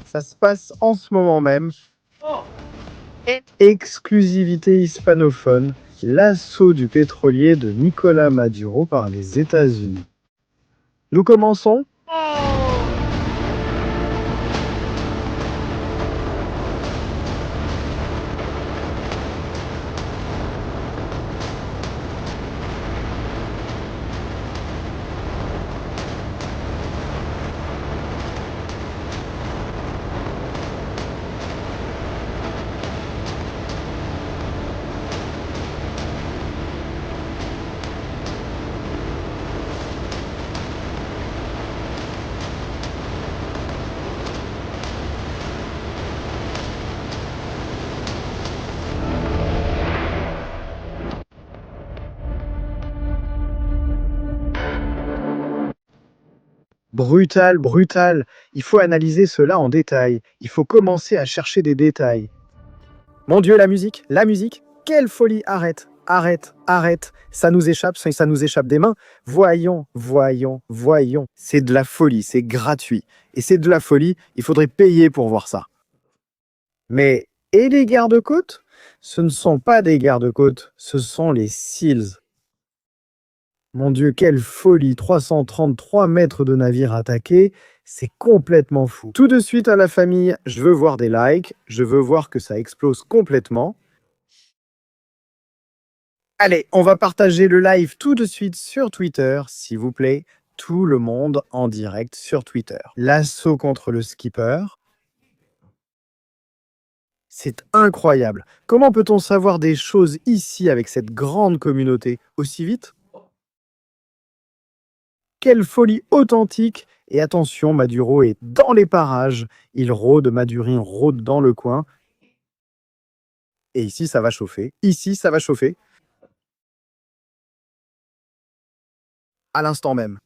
Ça se passe en ce moment même. Exclusivité hispanophone, l'assaut du pétrolier de Nicolas Maduro par les États-Unis. Nous commençons. Brutal, brutal. Il faut analyser cela en détail. Il faut commencer à chercher des détails. Mon Dieu, la musique, quelle folie, arrête, arrête, arrête. Ça nous échappe des mains. Voyons, voyons, voyons. C'est de la folie, c'est gratuit. Et c'est de la folie, il faudrait payer pour voir ça. Mais, et les gardes-côtes? Ce ne sont pas des gardes-côtes, ce sont les SEALs. Mon Dieu, quelle folie! 333 mètres de navire attaqué, c'est complètement fou. Tout de suite à la famille, je veux voir des likes, je veux voir que ça explose complètement. Allez, on va partager le live tout de suite sur Twitter, s'il vous plaît. tout le monde en direct sur Twitter. L'assaut contre le skipper. C'est incroyable. Comment peut-on savoir des choses ici avec cette grande communauté aussi vite? Quelle folie authentique! Et attention, Maduro est dans les parages. Il rôde, Madurin rôde dans le coin. Et ici, ça va chauffer. Ici, ça va chauffer. À l'instant même.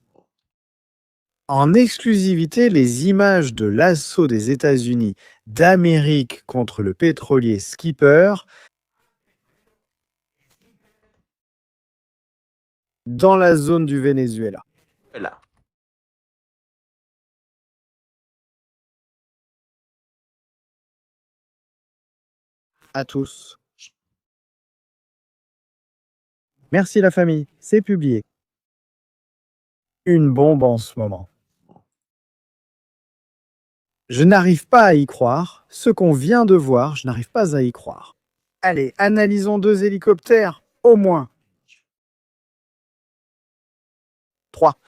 En exclusivité, les images de l'assaut des États-Unis d'Amérique contre le pétrolier Skipper dans la zone du Venezuela. Là. À tous. Merci la famille, c'est publié. Une bombe en ce moment. Je n'arrive pas à y croire. Ce qu'on vient de voir, je n'arrive pas à y croire. Allez, analysons 2 hélicoptères, au moins. 3.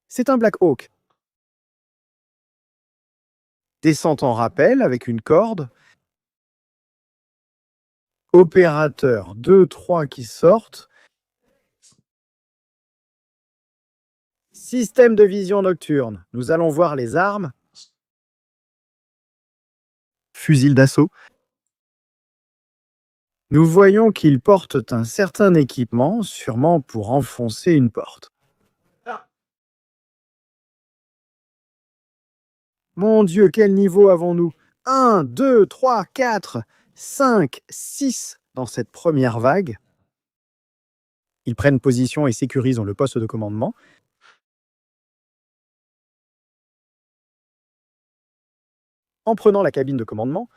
C'est un Black Hawk. Descente en rappel avec une corde. Opérateur 2, 3 qui sortent. Système de vision nocturne. Nous allons voir les armes. Fusil d'assaut. Nous voyons qu'ils portent un certain équipement, sûrement pour enfoncer une porte. Mon Dieu, quel niveau avons-nous? 1, 2, 3, 4, 5, 6 dans cette première vague. Ils prennent position et sécurisent le poste de commandement. En prenant la cabine de commandement,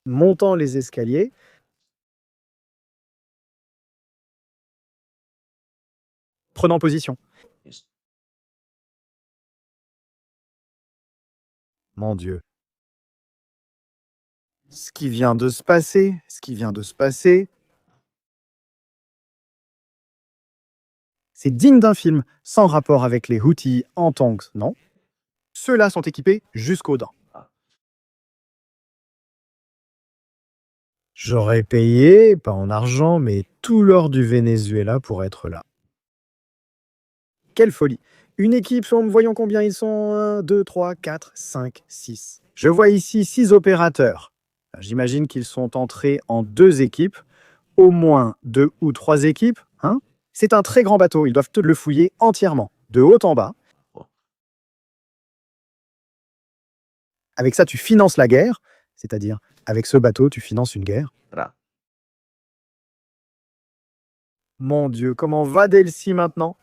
montant les escaliers, prenant position. Mon Dieu. Ce qui vient de se passer, c'est digne d'un film, sans rapport avec les Houthis en tanks, non? Ceux-là sont équipés jusqu'aux dents. J'aurais payé, pas en argent, mais tout l'or du Venezuela pour être là. Quelle folie! Une équipe, voyons combien ils sont. 1, 2, 3, 4, 5, 6. Je vois ici 6 opérateurs. J'imagine qu'ils sont entrés en 2 équipes, au moins 2 ou 3 équipes. Hein? C'est un très grand bateau, ils doivent te le fouiller entièrement, de haut en bas. Avec ça, tu finances la guerre, c'est-à-dire, avec ce bateau, tu finances une guerre. Là. Mon Dieu, comment va Delcy maintenant?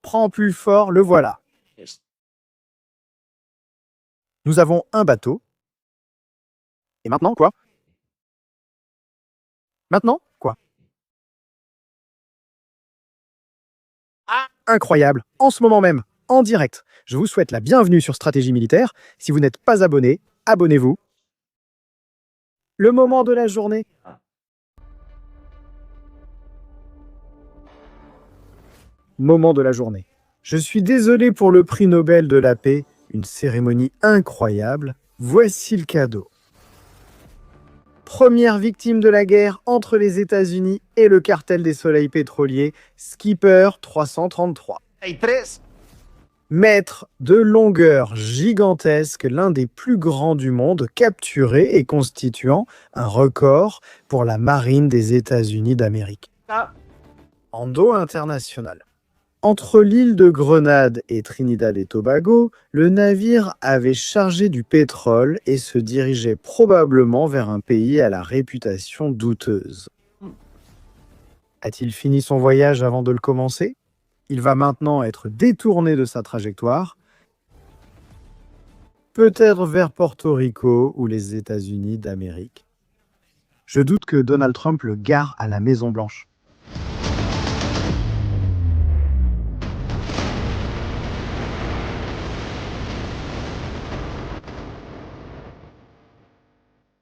Prends plus fort, le voilà. Nous avons un bateau. Et maintenant, quoi? Maintenant, quoi? Ah, incroyable, en ce moment même, en direct. Je vous souhaite la bienvenue sur Stratégie Militaire. Si vous n'êtes pas abonné, abonnez-vous. Le moment de la journée. Moment de la journée. Je suis désolé pour le prix Nobel de la paix, une cérémonie incroyable. Voici le cadeau. Première victime de la guerre entre les États-Unis et le cartel des soleils pétroliers, Skipper 333. Mètre de longueur gigantesque, l'un des plus grands du monde, capturé et constituant un record pour la marine des États-Unis d'Amérique. En eau internationale. Entre l'île de Grenade et Trinidad et Tobago, le navire avait chargé du pétrole et se dirigeait probablement vers un pays à la réputation douteuse. A-t-il fini son voyage avant de le commencer? Il va maintenant être détourné de sa trajectoire, peut-être vers Porto Rico ou les États-Unis d'Amérique. Je doute que Donald Trump le gare à la Maison-Blanche.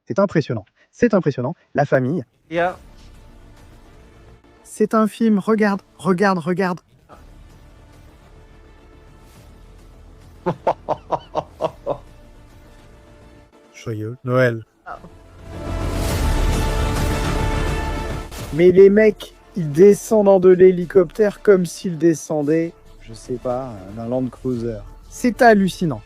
C'est impressionnant. La famille. Yeah. c'est un film, regarde, regarde, regarde. Joyeux Noël. Mais les mecs, ils descendent de l'hélicoptère comme s'ils descendaient, je sais pas, d'un Land Cruiser. C'est hallucinant.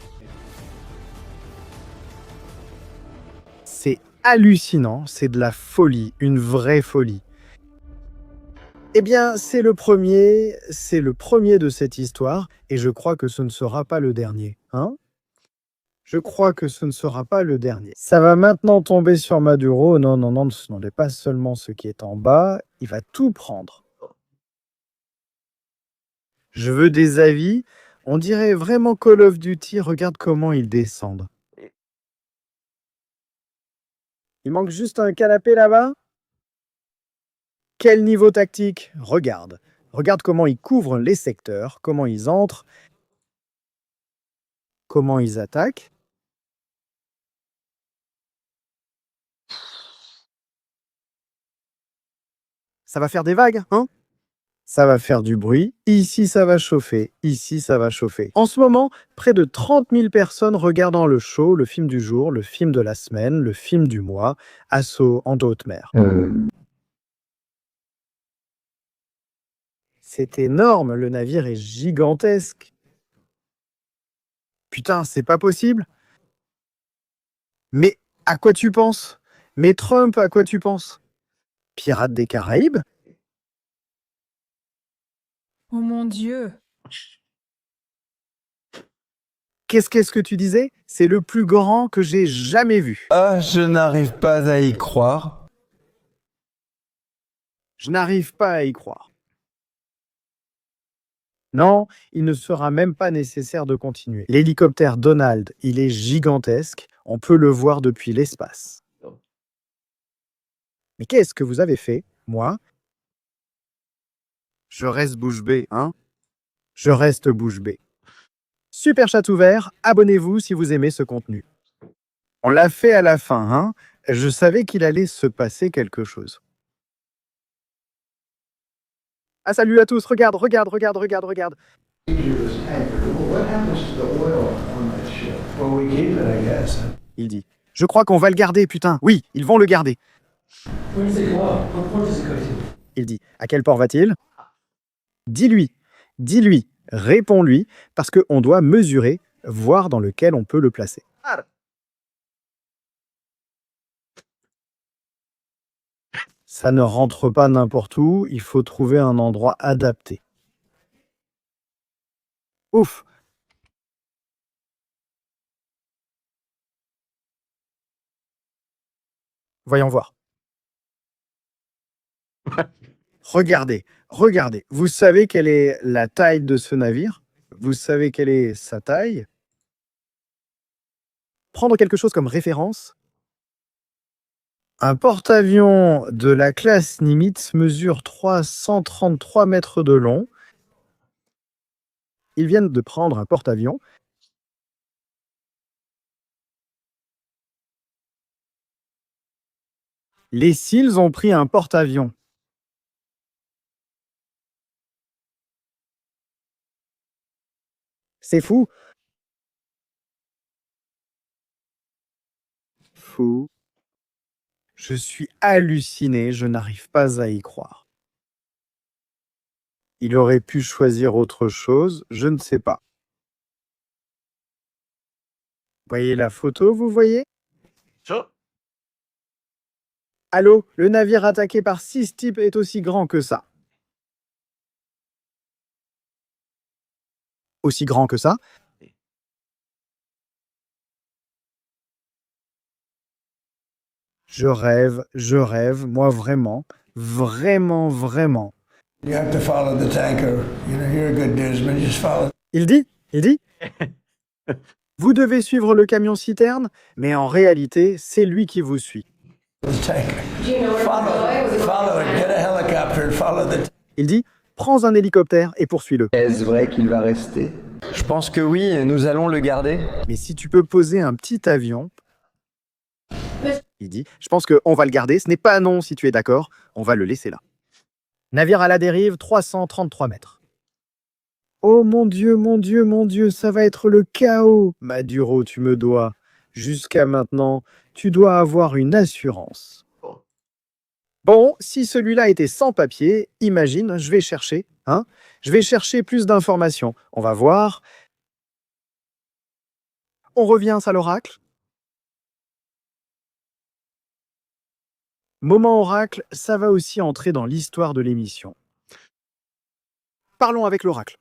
C'est hallucinant, c'est de la folie, une vraie folie. Eh bien, c'est le premier de cette histoire, et je crois que ce ne sera pas le dernier, hein? Je crois que ce ne sera pas le dernier. Ça va maintenant tomber sur Maduro. Non, non, non, ce n'est pas seulement ce qui est en bas. Il va tout prendre. Je veux des avis. On dirait vraiment Call of Duty. Regarde comment ils descendent. Il manque juste un canapé là-bas. Quel niveau tactique? Regarde. Regarde comment ils couvrent les secteurs, comment ils entrent, comment ils attaquent. Ça va faire des vagues, hein? Ça va faire du bruit. Ici, ça va chauffer. Ici, ça va chauffer. En ce moment, près de 30 000 personnes regardant le show, le film du jour, le film de la semaine, le film du mois, Assaut en haute mer. C'est énorme, le navire est gigantesque. Putain, c'est pas possible. Mais à quoi tu penses? Mais Trump, à quoi tu penses? Pirates des Caraïbes? Oh mon Dieu! Qu'est-ce que tu disais? C'est le plus grand que j'ai jamais vu. Ah, je n'arrive pas à y croire. Je n'arrive pas à y croire. Non, il ne sera même pas nécessaire de continuer. L'hélicoptère Donald, il est gigantesque. On peut le voir depuis l'espace. Mais qu'est-ce que vous avez fait, moi? Je reste bouche bée, hein? Je reste bouche bée. Super chat ouvert, abonnez-vous si vous aimez ce contenu. On l'a fait à la fin, hein? Je savais qu'il allait se passer quelque chose. Ah, salut à tous, regarde, regarde, regarde, regarde, regarde. Well, we keep it, I guess. Il dit. Je crois qu'on va le garder, putain. Oui, ils vont le garder. Il dit. À quel port va-t-il? Dis-lui, dis-lui, réponds-lui, parce qu'on doit mesurer, voir dans lequel on peut le placer. Ça ne rentre pas n'importe où, il faut trouver un endroit adapté. Ouf! Voyons voir. Regardez, regardez. Vous savez quelle est la taille de ce navire? Vous savez quelle est sa taille? Prendre quelque chose comme référence. Un porte-avions de la classe Nimitz mesure 333 mètres de long. Ils viennent de prendre un porte-avions. Les SEALs ont pris un porte-avions. C'est fou. Fou. Je suis halluciné, je n'arrive pas à y croire. Il aurait pu choisir autre chose, je ne sais pas. Voyez la photo, vous voyez? Allô, le navire attaqué par 6 types est aussi grand que ça. Aussi grand que ça? Je rêve, moi vraiment, vraiment, vraiment. You have to follow the tanker. You know, you're a good newsman. Just follow. Il dit, vous devez suivre le camion citerne, mais en réalité, c'est lui qui vous suit. The tanker. Follow it. Get a helicopter and follow the. Il dit, prends un hélicoptère et poursuis-le. Est-ce vrai qu'il va rester? Je pense que oui, nous allons le garder. Mais si tu peux poser un petit avion... Il dit, je pense qu'on va le garder, ce n'est pas non si tu es d'accord, on va le laisser là. Navire à la dérive, 333 mètres. Oh mon Dieu, mon Dieu, mon Dieu, ça va être le chaos. Maduro, tu me dois. Jusqu'à maintenant, tu dois avoir une assurance. Bon, si celui-là était sans papier, imagine, je vais chercher, hein? Je vais chercher plus d'informations. On va voir. On revient à l'oracle. Moment oracle, ça va aussi entrer dans l'histoire de l'émission. Parlons avec l'oracle.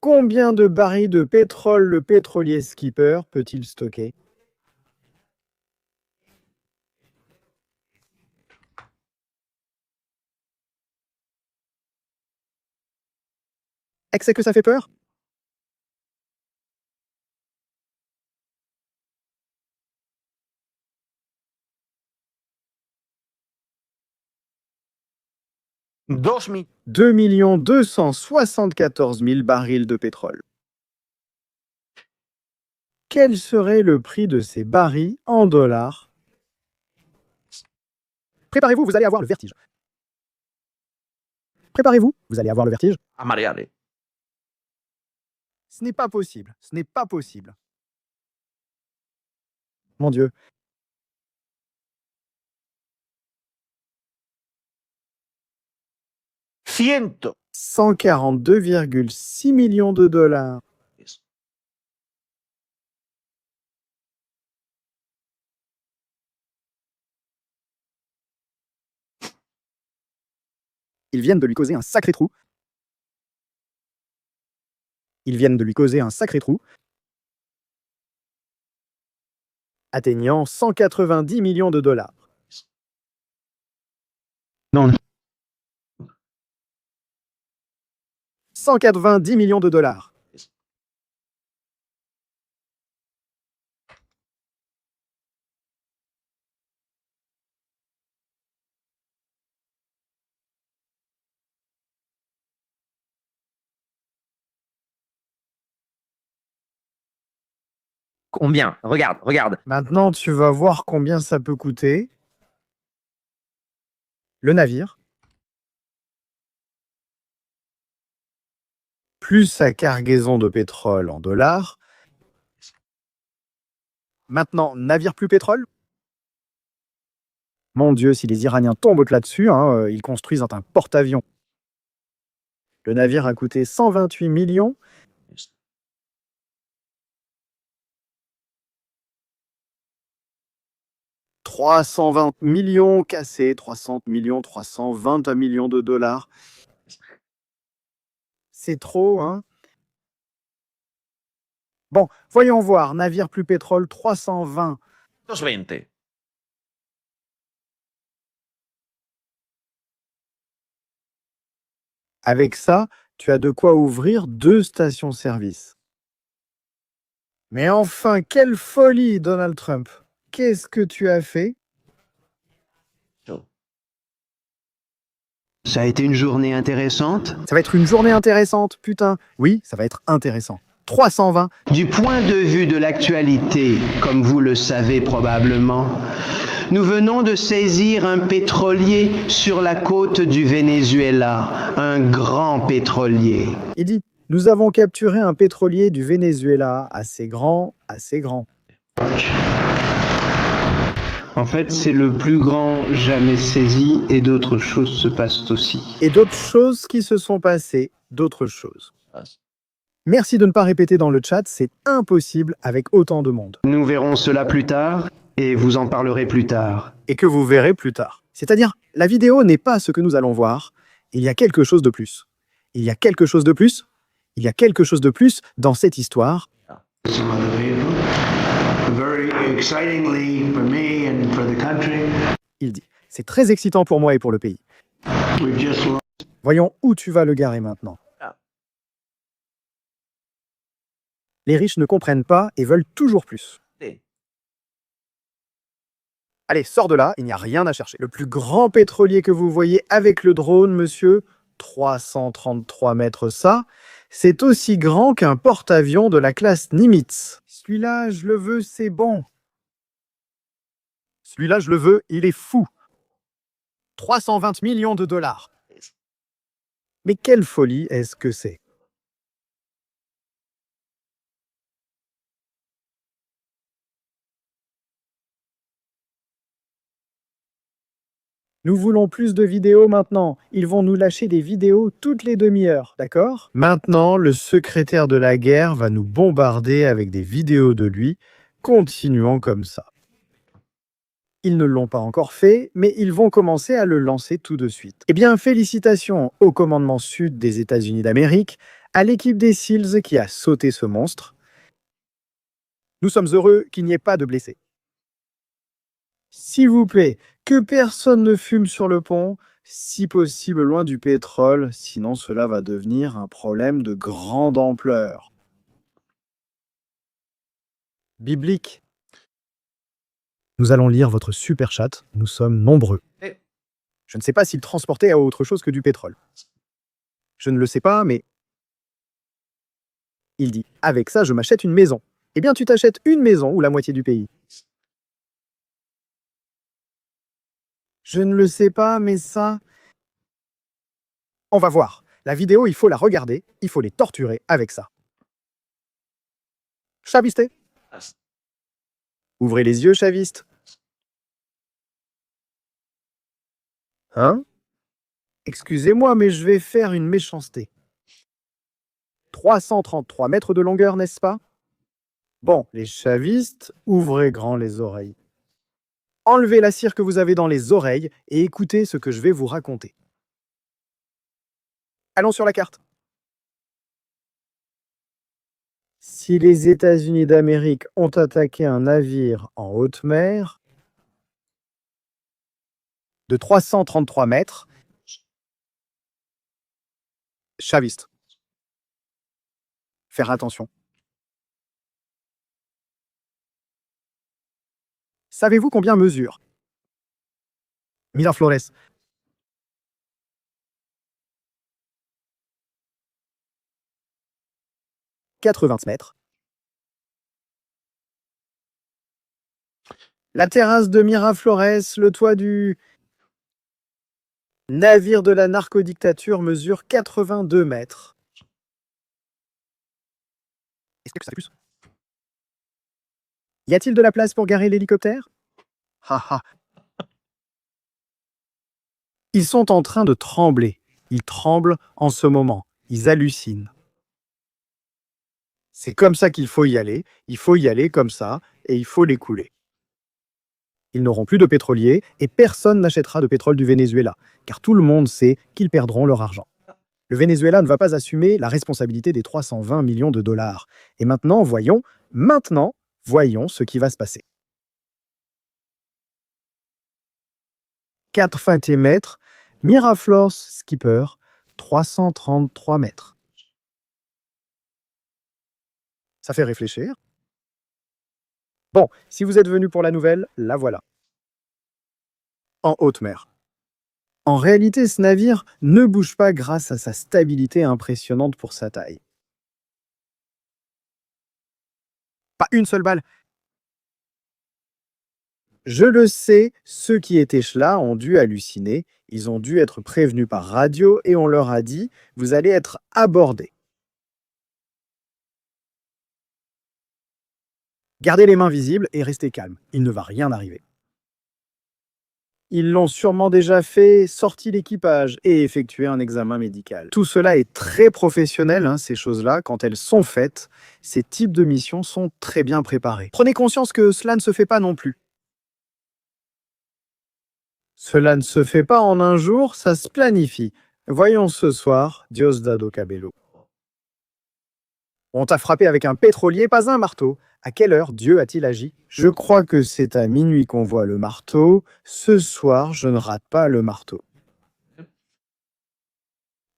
Combien de barils de pétrole le pétrolier Skipper peut-il stocker? Est-ce que ça fait peur? $2 2 274 000 barils de pétrole. Quel serait le prix de ces barils en dollars? Préparez-vous, vous allez avoir le vertige. Préparez-vous, vous allez avoir le vertige. A mareare. Ce n'est pas possible, ce n'est pas possible. Mon Dieu. Ciento. 142,6 millions de dollars. Ils viennent de lui causer un sacré trou. Ils viennent de lui causer un sacré trou, atteignant 190 millions de dollars. Non. 190 millions de dollars. Combien? Regarde, regarde. Maintenant, tu vas voir combien ça peut coûter. Le navire, plus sa cargaison de pétrole en dollars. Maintenant, navire plus pétrole. Mon Dieu, si les Iraniens tombent là-dessus, hein, ils construisent un porte-avions. Le navire a coûté 128 millions. « 320 millions cassés, 300 millions, 320 millions de dollars. C'est trop, hein? Bon, voyons voir. Navire plus pétrole, 320. 220. Avec ça, tu as de quoi ouvrir 2 stations-service. Mais enfin, quelle folie, Donald Trump! Qu'est-ce que tu as fait? Ça a été une journée intéressante. Ça va être une journée intéressante, putain. Oui, ça va être intéressant. 320. Du point de vue de l'actualité, comme vous le savez probablement, nous venons de saisir un pétrolier sur la côte du Venezuela, un grand pétrolier. Il dit, nous avons capturé un pétrolier du Venezuela, assez grand, assez grand. En fait, c'est le plus grand jamais saisi et d'autres choses se passent aussi. Et d'autres choses qui se sont passées, d'autres choses. Merci de ne pas répéter dans le chat, c'est impossible avec autant de monde. Nous verrons cela plus tard et vous en parlerez plus tard. Et que vous verrez plus tard. C'est-à-dire, la vidéo n'est pas ce que nous allons voir, il y a quelque chose de plus. Il y a quelque chose de plus. Il y a quelque chose de plus dans cette histoire. Il dit, c'est très excitant pour moi et pour le pays. Voyons où tu vas le garer maintenant. Les riches ne comprennent pas et veulent toujours plus. Allez, sors de là, il n'y a rien à chercher. Le plus grand pétrolier que vous voyez avec le drone, monsieur, 333 mètres ça, c'est aussi grand qu'un porte-avions de la classe Nimitz. Celui-là, je le veux, c'est bon. Celui-là, je le veux, il est fou. 320 millions de dollars. Mais quelle folie est-ce que c'est? Nous voulons plus de vidéos maintenant. Ils vont nous lâcher des vidéos toutes les demi-heures, d'accord? Maintenant, le secrétaire de la guerre va nous bombarder avec des vidéos de lui, continuant comme ça. Ils ne l'ont pas encore fait, mais ils vont commencer à le lancer tout de suite. Eh bien, félicitations au commandement sud des États-Unis d'Amérique, à l'équipe des SEALs qui a sauté ce monstre. Nous sommes heureux qu'il n'y ait pas de blessés. S'il vous plaît, que personne ne fume sur le pont, si possible loin du pétrole, sinon cela va devenir un problème de grande ampleur. Biblique. Nous allons lire votre super chat, nous sommes nombreux. Je ne sais pas s'il transportait à autre chose que du pétrole. Je ne le sais pas, mais... Il dit, avec ça, je m'achète une maison. Eh bien, tu t'achètes une maison ou la moitié du pays. Je ne le sais pas, mais ça... On va voir. La vidéo, il faut la regarder, il faut les torturer avec ça. Chaviste. Ouvrez les yeux, chaviste. Hein? Excusez-moi, mais je vais faire une méchanceté. 333 mètres de longueur, n'est-ce pas? Bon, les chavistes, ouvrez grand les oreilles. Enlevez la cire que vous avez dans les oreilles et écoutez ce que je vais vous raconter. Allons sur la carte. Si les États-Unis d'Amérique ont attaqué un navire en haute mer de 333 mètres, chaviste. Faire attention. Savez-vous combien mesure Miraflores. « 80 mètres. La terrasse de Miraflores, le toit du navire de la narcodictature mesure 82 mètres. Est-ce que ça fait plus? Y a-t-il de la place pour garer l'hélicoptère? Haha. Ils sont en train de trembler. Ils tremblent en ce moment. Ils hallucinent. C'est comme ça qu'il faut y aller. Il faut y aller comme ça et il faut les couler. Ils n'auront plus de pétroliers et personne n'achètera de pétrole du Venezuela, car tout le monde sait qu'ils perdront leur argent. Le Venezuela ne va pas assumer la responsabilité des 320 millions de dollars. Et maintenant, voyons ce qui va se passer. 80 mètres, Miraflores Skipper, 333 mètres. Ça fait réfléchir. Bon, si vous êtes venu pour la nouvelle, la voilà. En haute mer. En réalité, ce navire ne bouge pas grâce à sa stabilité impressionnante pour sa taille. Pas une seule balle. Je le sais, ceux qui étaient là ont dû halluciner. Ils ont dû être prévenus par radio et on leur a dit « Vous allez être abordés ». Gardez les mains visibles et restez calme. Il ne va rien arriver. Ils l'ont sûrement déjà fait, sorti l'équipage et effectué un examen médical. Tout cela est très professionnel, ces choses-là, quand elles sont faites. Ces types de missions sont très bien préparés. Prenez conscience que cela ne se fait pas non plus. Cela ne se fait pas en un jour, ça se planifie. Voyons ce soir, Diosdado Cabello. On t'a frappé avec un pétrolier, pas un marteau. À quelle heure Dieu a-t-il agi? Je crois que c'est à minuit qu'on voit le marteau. Ce soir, je ne rate pas le marteau.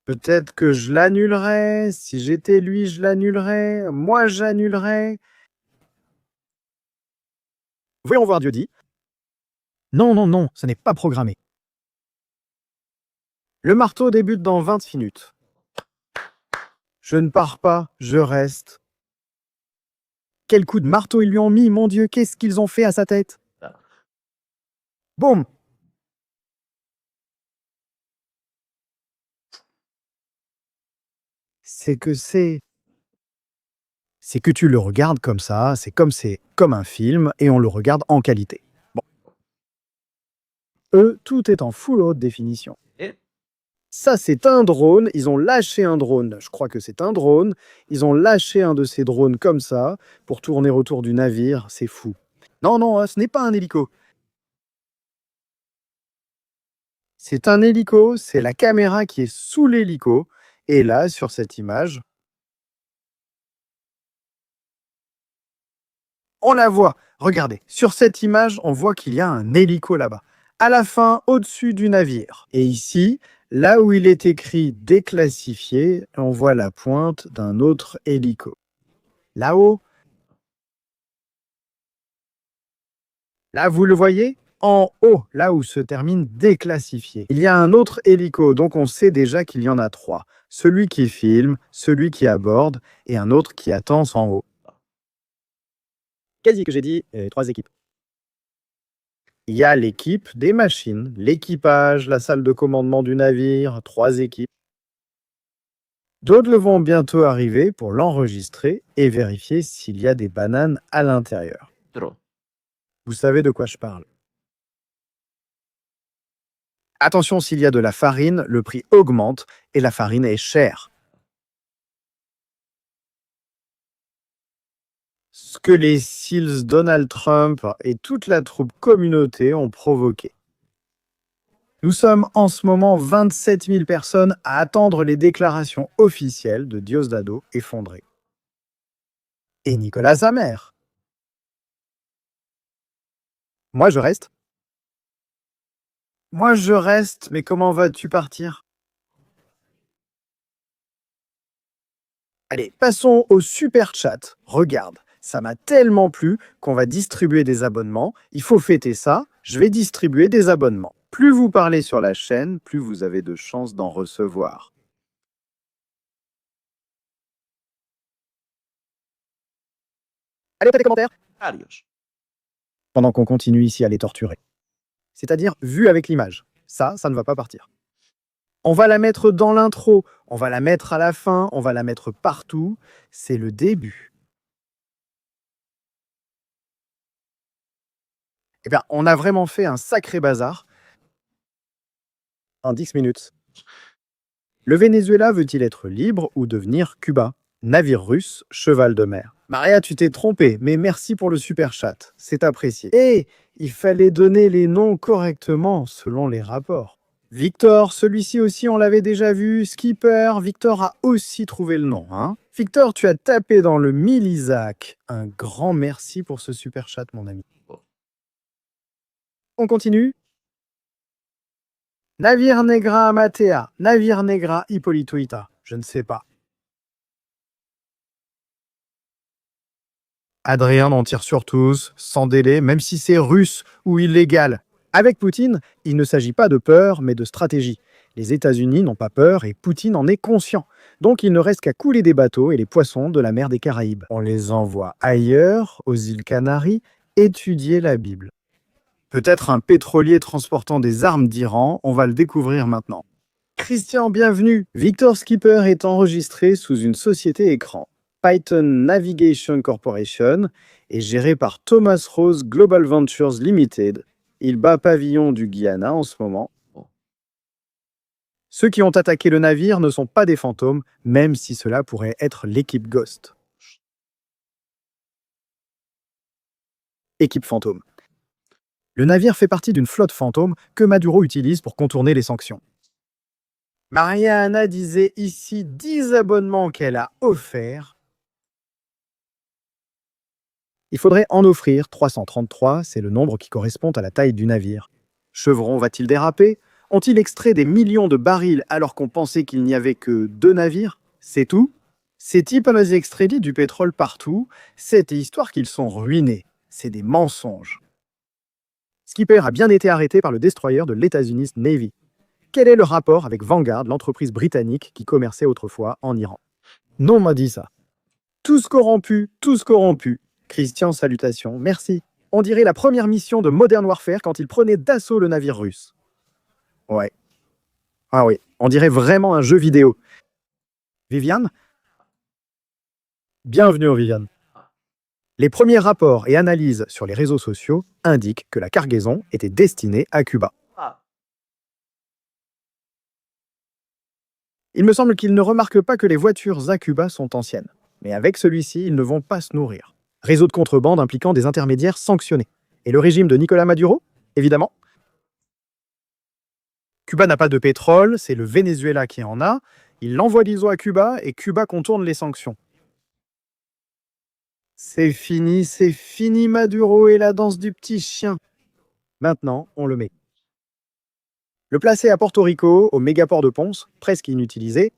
Peut-être que je l'annulerai. Si j'étais lui, je l'annulerais. Moi, j'annulerais. Voyons voir, Dieu dit. Non, non, non, ce n'est pas programmé. Le marteau débute dans 20 minutes. Je ne pars pas, je reste. Quel coup de marteau ils lui ont mis, mon Dieu, qu'est-ce qu'ils ont fait à sa tête? Boum! c'est que tu le regardes comme ça, c'est comme un film, et on le regarde en qualité. Bon. Tout est en full haute définition. Ça, c'est un drone. Ils ont lâché un drone. Je crois que c'est un drone. Ils ont lâché un de ces drones comme ça pour tourner autour du navire. C'est fou. Non, non, ce n'est pas un hélico. C'est un hélico. C'est la caméra qui est sous l'hélico. Et là, sur cette image, on la voit. Regardez. Sur cette image, on voit qu'il y a un hélico là-bas. À la fin, au-dessus du navire. Et ici, là où il est écrit déclassifié, on voit la pointe d'un autre hélico. Là-haut, là vous le voyez, en haut, là où se termine déclassifié. Il y a un autre hélico, donc on sait déjà qu'il y en a 3. Celui qui filme, celui qui aborde et un autre qui attend en haut. Quasi que j'ai dit, 3 équipes. Il y a l'équipe des machines, l'équipage, la salle de commandement du navire, 3 équipes. D'autres vont bientôt arriver pour l'enregistrer et vérifier s'il y a des bananes à l'intérieur. Vous savez de quoi je parle. Attention, s'il y a de la farine, le prix augmente et la farine est chère. Ce que les SEALs Donald Trump et toute la troupe communauté ont provoqué. Nous sommes en ce moment 27 000 personnes à attendre les déclarations officielles de Diosdado effondré. Et Nicolas Hammer. Moi je reste. Moi je reste, mais comment vas-tu partir? Allez, passons au super chat. Regarde. Ça m'a tellement plu qu'on va distribuer des abonnements. Il faut fêter ça. Je vais distribuer des abonnements. Plus vous parlez sur la chaîne, plus vous avez de chances d'en recevoir. Allez, t'as des commentaires? Adios. Pendant qu'on continue ici à les torturer. C'est-à-dire vu avec l'image. Ça ne va pas partir. On va la mettre dans l'intro. On va la mettre à la fin. On va la mettre partout. C'est le début. Eh bien, on a vraiment fait un sacré bazar en 10 minutes. Le Venezuela veut-il être libre ou devenir Cuba? Navire russe, cheval de mer. Maria, tu t'es trompée, mais merci pour le super chat. C'est apprécié. Et il fallait donner les noms correctement selon les rapports. Victor, celui-ci aussi, on l'avait déjà vu. Skipper, Victor a aussi trouvé le nom. Hein. Victor, tu as tapé dans le 1000 Isaac. Un grand merci pour ce super chat, mon ami. On continue. Navire Negra Amatea, Navire Negra Hipólito Ita, je ne sais pas. Adrien en tire sur tous, sans délai, même si c'est russe ou illégal. Avec Poutine, il ne s'agit pas de peur, mais de stratégie. Les États-Unis n'ont pas peur et Poutine en est conscient. Donc il ne reste qu'à couler des bateaux et les poissons de la mer des Caraïbes. On les envoie ailleurs, aux îles Canaries, étudier la Bible. Peut-être un pétrolier transportant des armes d'Iran, on va le découvrir maintenant. Christian, bienvenue. Victor Skipper est enregistré sous une société écran. Python Navigation Corporation est géré par Thomas Rose Global Ventures Limited. Il bat pavillon du Guyana en ce moment. Ceux qui ont attaqué le navire ne sont pas des fantômes, même si cela pourrait être l'équipe Ghost. Équipe fantôme. Le navire fait partie d'une flotte fantôme que Maduro utilise pour contourner les sanctions. Maria-Anna disait ici 10 abonnements qu'elle a offerts. Il faudrait en offrir 333, c'est le nombre qui correspond à la taille du navire. Chevron va-t-il déraper? Ont-ils extrait des millions de barils alors qu'on pensait qu'il n'y avait que 2 navires? C'est tout? Ces types ont extrait du pétrole partout, c'est histoire qu'ils sont ruinés. C'est des mensonges. Skipper a bien été arrêté par le destroyer de l'États-Unis Navy. Quel est le rapport avec Vanguard, l'entreprise britannique qui commerçait autrefois en Iran? Non, m'a dit ça. Tous corrompus, tous corrompus. Christian, salutations, merci. On dirait la première mission de Modern Warfare quand il prenait d'assaut le navire russe. Ouais. Ah oui, on dirait vraiment un jeu vidéo. Viviane? Bienvenue, Viviane. Les premiers rapports et analyses sur les réseaux sociaux indiquent que la cargaison était destinée à Cuba. Il me semble qu'ils ne remarquent pas que les voitures à Cuba sont anciennes. Mais avec celui-ci, ils ne vont pas se nourrir. Réseau de contrebande impliquant des intermédiaires sanctionnés. Et le régime de Nicolás Maduro? Évidemment. Cuba n'a pas de pétrole, c'est le Venezuela qui en a. Il l'envoie l'ISO à Cuba et Cuba contourne les sanctions. C'est fini Maduro et la danse du petit chien. Maintenant, on le met. Le placer à Porto Rico, au mégaport de Ponce, presque inutilisé.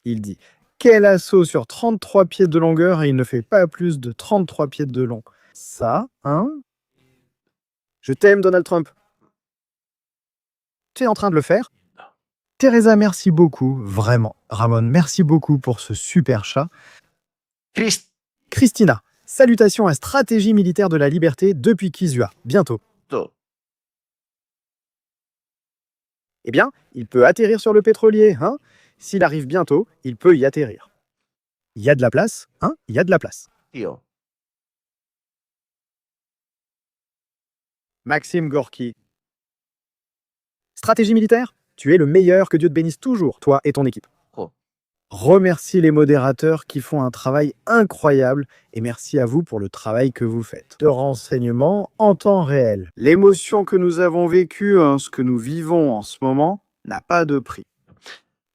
Il dit « Quel assaut sur 33 pieds de longueur et il ne fait pas plus de 33 pieds de long. » Ça, hein? Je t'aime, Donald Trump. Tu es en train de le faire? Teresa, merci beaucoup, vraiment. Ramon, merci beaucoup pour ce super chat. Christina, salutations à Stratégie militaire de la liberté depuis Kizua. Bientôt. Eh bien, il peut atterrir sur le pétrolier, hein? S'il arrive bientôt, il peut y atterrir. Il y a de la place, hein? Il y a de la place. Maxime Gorky. Stratégie militaire? Tu es le meilleur, que Dieu te bénisse toujours, toi et ton équipe. Remercie les modérateurs qui font un travail incroyable et merci à vous pour le travail que vous faites. De renseignements en temps réel. L'émotion que nous avons vécue, ce que nous vivons en ce moment, n'a pas de prix.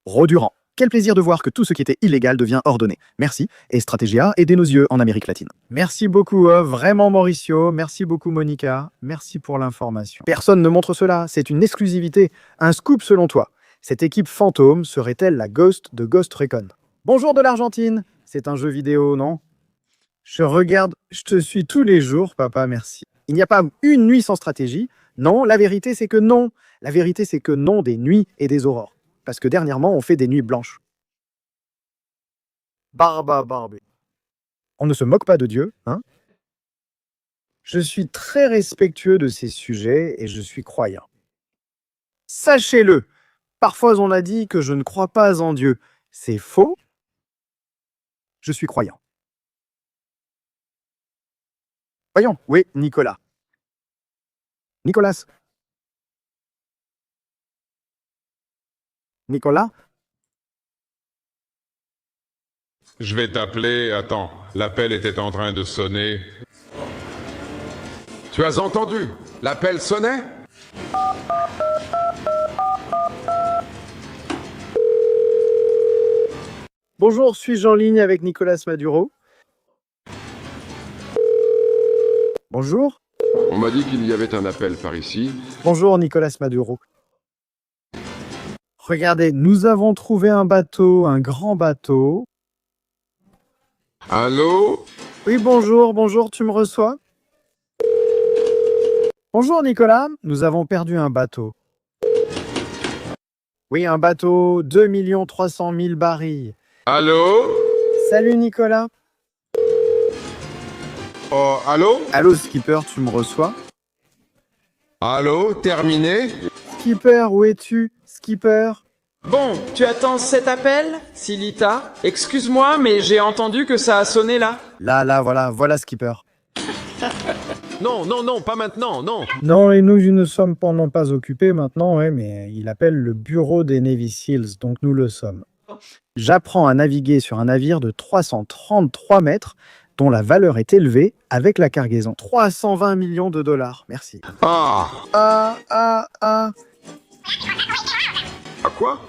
Rodurant. Quel plaisir de voir que tout ce qui était illégal devient ordonné. Merci. Et Stratégia, aidez nos yeux en Amérique latine. Merci beaucoup, vraiment Mauricio. Merci beaucoup Monica. Merci pour l'information. Personne ne montre cela. C'est une exclusivité. Un scoop selon toi. Cette équipe fantôme serait-elle la Ghost de Ghost Recon? Bonjour de l'Argentine. C'est un jeu vidéo, non? Je regarde, je te suis tous les jours, papa, merci. Il n'y a pas une nuit sans stratégie. Non, la vérité c'est que non. La vérité c'est que non des nuits et des aurores. Parce que dernièrement, on fait des nuits blanches. Barbé. On ne se moque pas de Dieu, hein? Je suis très respectueux de ces sujets et je suis croyant. Sachez-le, parfois on a dit que je ne crois pas en Dieu. C'est faux. Je suis croyant. Voyons, oui, Nicolas. Nicolas. Nicolas? Je vais t'appeler. Attends, l'appel était en train de sonner. Tu as entendu? L'appel sonnait? Bonjour, suis-je en ligne avec Nicolás Maduro? Bonjour. On m'a dit qu'il y avait un appel par ici. Bonjour, Nicolás Maduro. Regardez, nous avons trouvé un bateau, un grand bateau. Allô? Oui, bonjour, tu me reçois? Bonjour, Nicolas, nous avons perdu un bateau. Oui, un bateau, 2 300 000 barils. Allô? Salut, Nicolas. Oh, allô? Allô, Skipper, tu me reçois? Allô? Terminé? Skipper, où es-tu? Skipper? Bon, tu attends cet appel, Silita? Excuse-moi, mais j'ai entendu que ça a sonné là. Là, voilà Skipper. Non, pas maintenant, non. Non, et nous ne sommes pendant pas occupés maintenant, ouais, mais il appelle le bureau des Navy Seals, donc nous le sommes. J'apprends à naviguer sur un navire de 333 mètres, dont la valeur est élevée avec la cargaison. 320 millions de dollars, merci. Ah, quoi?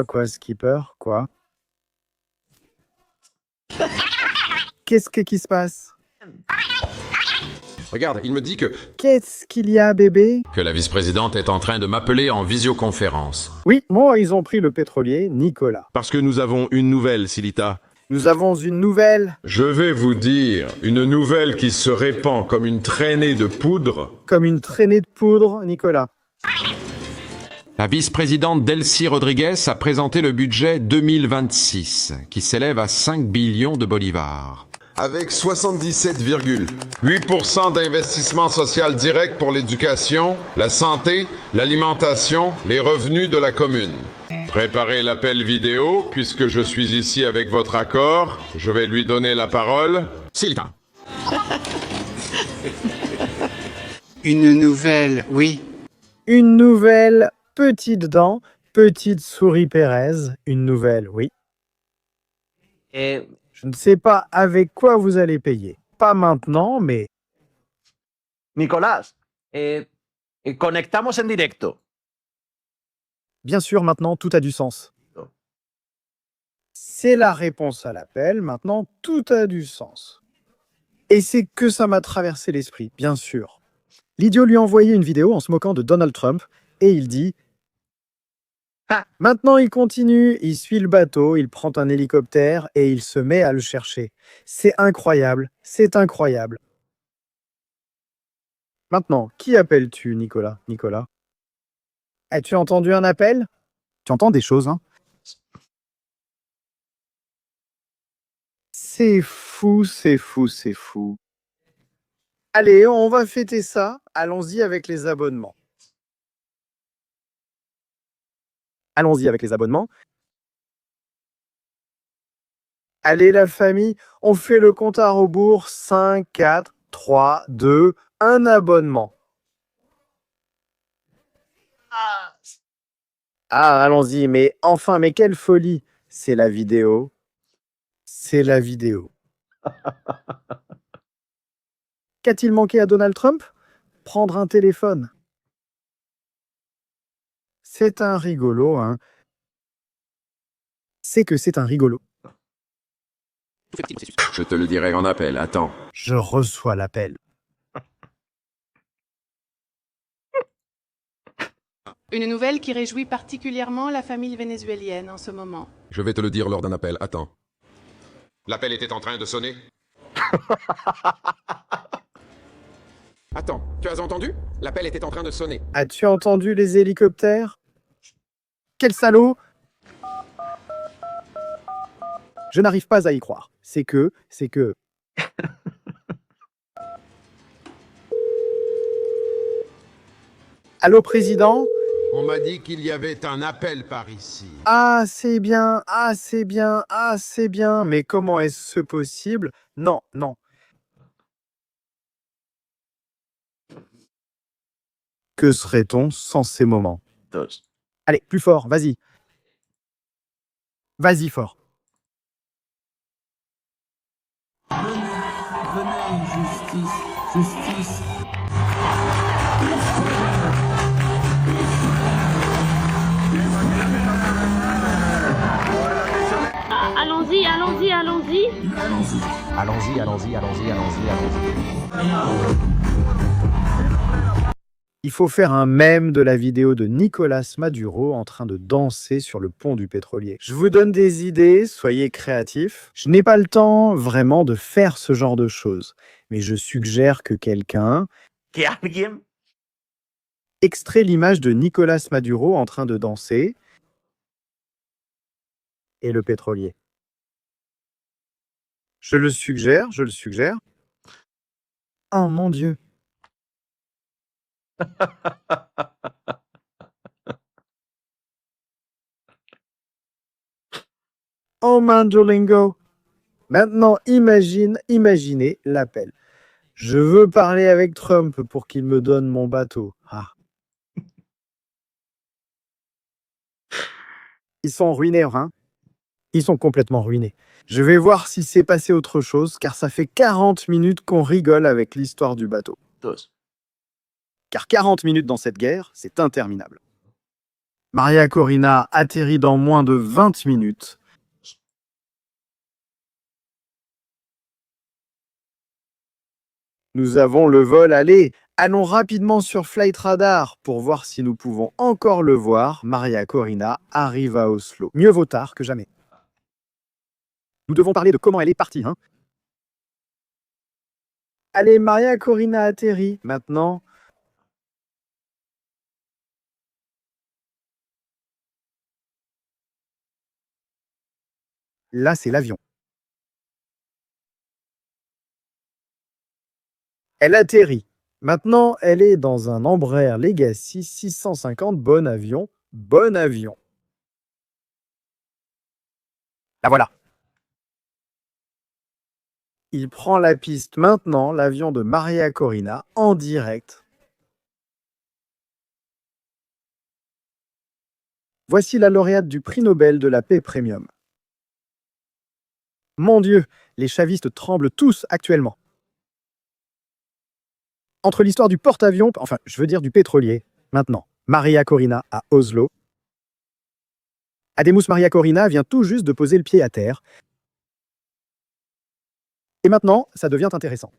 Quoi, Skipper? Quoi? Qu'est-ce qui se passe? Regarde, il me dit que Qu'est-ce qu'il y a, bébé? la vice-présidente est en train de m'appeler en visioconférence. Oui, moi, ils ont pris le pétrolier, Nicolas. Parce que nous avons une nouvelle, Silita. Nous avons une nouvelle. Je vais vous dire, une nouvelle qui se répand comme une traînée de poudre. Comme une traînée de poudre, Nicolas. La vice-présidente Delcy Rodriguez a présenté le budget 2026, qui s'élève à 5 billions de bolivars. avec 77,8% d'investissement social direct pour l'éducation, la santé, l'alimentation, les revenus de la commune. Préparez l'appel vidéo, puisque je suis ici avec votre accord. Je vais lui donner la parole. Silita. Une nouvelle, oui. Une nouvelle petite dent, petite souris Pérez. Une nouvelle, oui. Eh, Je ne sais pas avec quoi vous allez payer. Pas maintenant, mais Nicolás, conectamos en directo. bien sûr, maintenant, tout a du sens. C'est la réponse à l'appel. Maintenant, tout a du sens. Et c'est que ça m'a traversé l'esprit, bien sûr. L'idiot lui a envoyé une vidéo en se moquant de Donald Trump et il dit ah, maintenant il continue, il suit le bateau, il prend un hélicoptère et il se met à le chercher. C'est incroyable, c'est incroyable. Maintenant, qui appelles-tu, Nicolas? Nicolas? As-tu entendu un appel? Tu entends des choses, hein? C'est fou, c'est fou, c'est fou. Allez, on va fêter ça. Allons-y avec les abonnements. Allons-y avec les abonnements. Allez, la famille, on fait le compte à rebours. 5, 4, 3, 2, 1 abonnement. Ah, allons-y, mais enfin, mais quelle folie. C'est la vidéo. C'est la vidéo. Qu'a-t-il manqué à Donald Trump? Prendre un téléphone. C'est un rigolo, hein. C'est que c'est un rigolo. Je te le dirai en appel, attends. Je reçois l'appel. Une nouvelle qui réjouit particulièrement la famille vénézuélienne en ce moment. Je vais te le dire lors d'un appel, attends. L'appel était en train de sonner? Attends, tu as entendu? L'appel était en train de sonner. As-tu entendu les hélicoptères? Quel salaud! Je n'arrive pas à y croire. C'est que... Allô, président? On m'a dit qu'il y avait un appel par ici. Ah, c'est bien, ah, c'est bien, ah, c'est bien. Mais comment est-ce possible? Non, non. Que serait-on sans ces moments? Allez, plus fort, vas-y. Vas-y fort. Venez, justice, justice. Allons-y, allons-y, allons-y. Allons-y, allons-y, allons-y, allons-y, allons-y. Il faut faire un mème de la vidéo de Nicolás Maduro en train de danser sur le pont du pétrolier. Je vous donne des idées, soyez créatifs. Je n'ai pas le temps vraiment de faire ce genre de choses, mais je suggère que quelqu'un extrait l'image de Nicolás Maduro en train de danser et le pétrolier. Je le suggère, je le suggère. Oh mon Dieu! Oh Mandolingo! Maintenant, imaginez l'appel. Je veux parler avec Trump pour qu'il me donne mon bateau. Ah. Ils sont ruinés, hein? Ils sont complètement ruinés. Je vais voir si c'est passé autre chose, car ça fait 40 minutes qu'on rigole avec l'histoire du bateau. Car 40 minutes dans cette guerre, c'est interminable. Maria Corina atterrit dans moins de 20 minutes. Nous avons le vol, allez, allons rapidement sur Flight Radar pour voir si nous pouvons encore le voir. Maria Corina arrive à Oslo. Mieux vaut tard que jamais. Nous devons parler de comment elle est partie, hein. Allez, Maria Corina atterrit. Maintenant... Là, c'est l'avion. Elle atterrit. Maintenant, elle est dans un Embraer Legacy 650. Bon avion, bon avion. La voilà. Il prend la piste maintenant, l'avion de Maria Corina, en direct. Voici la lauréate du prix Nobel de la paix premium. Mon Dieu, les chavistes tremblent tous actuellement. Entre l'histoire du porte-avions, enfin, je veux dire du pétrolier, maintenant, Maria Corina à Oslo. Ademus Maria Corina vient tout juste de poser le pied à terre. Et maintenant, ça devient intéressant.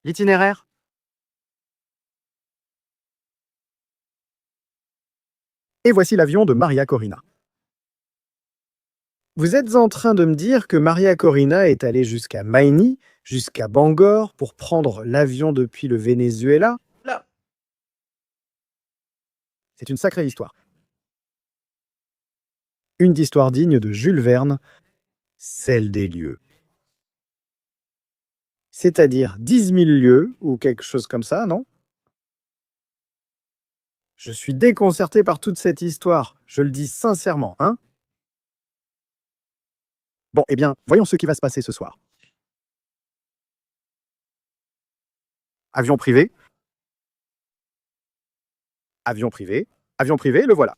L'itinéraire? Et voici l'avion de Maria Corina. Vous êtes en train de me dire que Maria Corina est allée jusqu'à Maini, jusqu'à Bangor, pour prendre l'avion depuis le Venezuela? Là. C'est une sacrée histoire. Une histoire digne de Jules Verne, celle des lieux. C'est-à-dire 10 000 lieues, ou quelque chose comme ça, non? Je suis déconcerté par toute cette histoire, je le dis sincèrement, hein? Bon, eh bien, voyons ce qui va se passer ce soir. Avion privé. Avion privé. Avion privé, le voilà.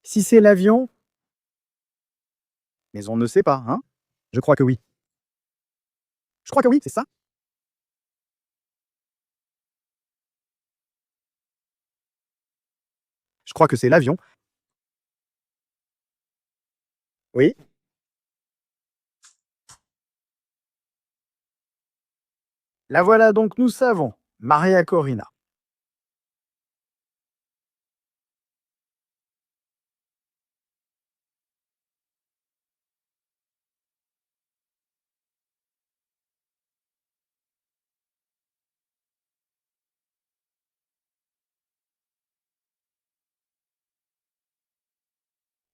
Si c'est l'avion, mais on ne sait pas, hein? Je crois que oui. Je crois que oui, c'est ça? Je crois que c'est l'avion. Oui. La voilà donc, nous savons. Maria Corina.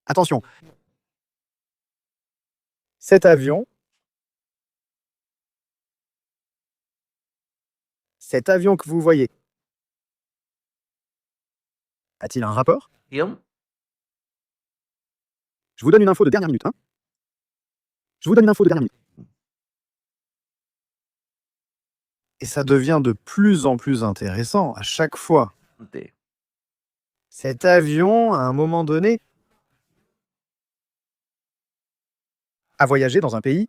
Attention. Cet avion que vous voyez, a-t-il un rapport? Guillaume? Je vous donne une info de dernière minute, hein? Je vous donne une info de dernière minute. Et ça devient de plus en plus intéressant à chaque fois. Cet avion, à un moment donné, a voyagé dans un pays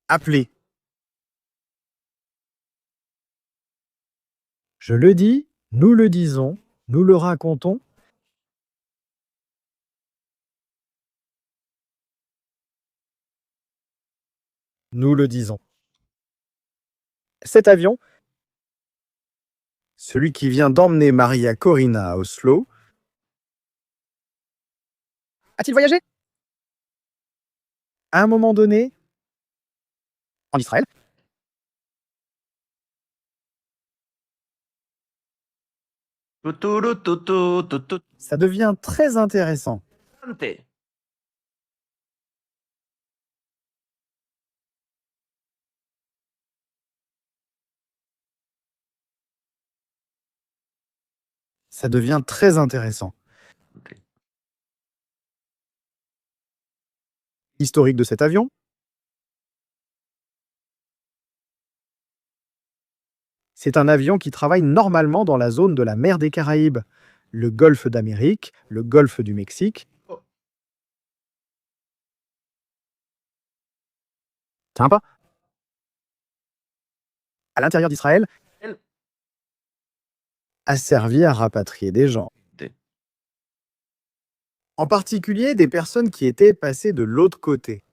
appelé. Je le dis, nous le disons, nous le racontons. Nous le disons. Cet avion, celui qui vient d'emmener Maria Corina à Oslo, a-t-il voyagé? À un moment donné, en Israël? Ça devient très intéressant. Ça devient très intéressant. Historique de cet avion. C'est un avion qui travaille normalement dans la zone de la mer des Caraïbes, le golfe d'Amérique, le golfe du Mexique. Sympa. À l'intérieur d'Israël, a servi à rapatrier des gens. En particulier des personnes qui étaient passées de l'autre côté.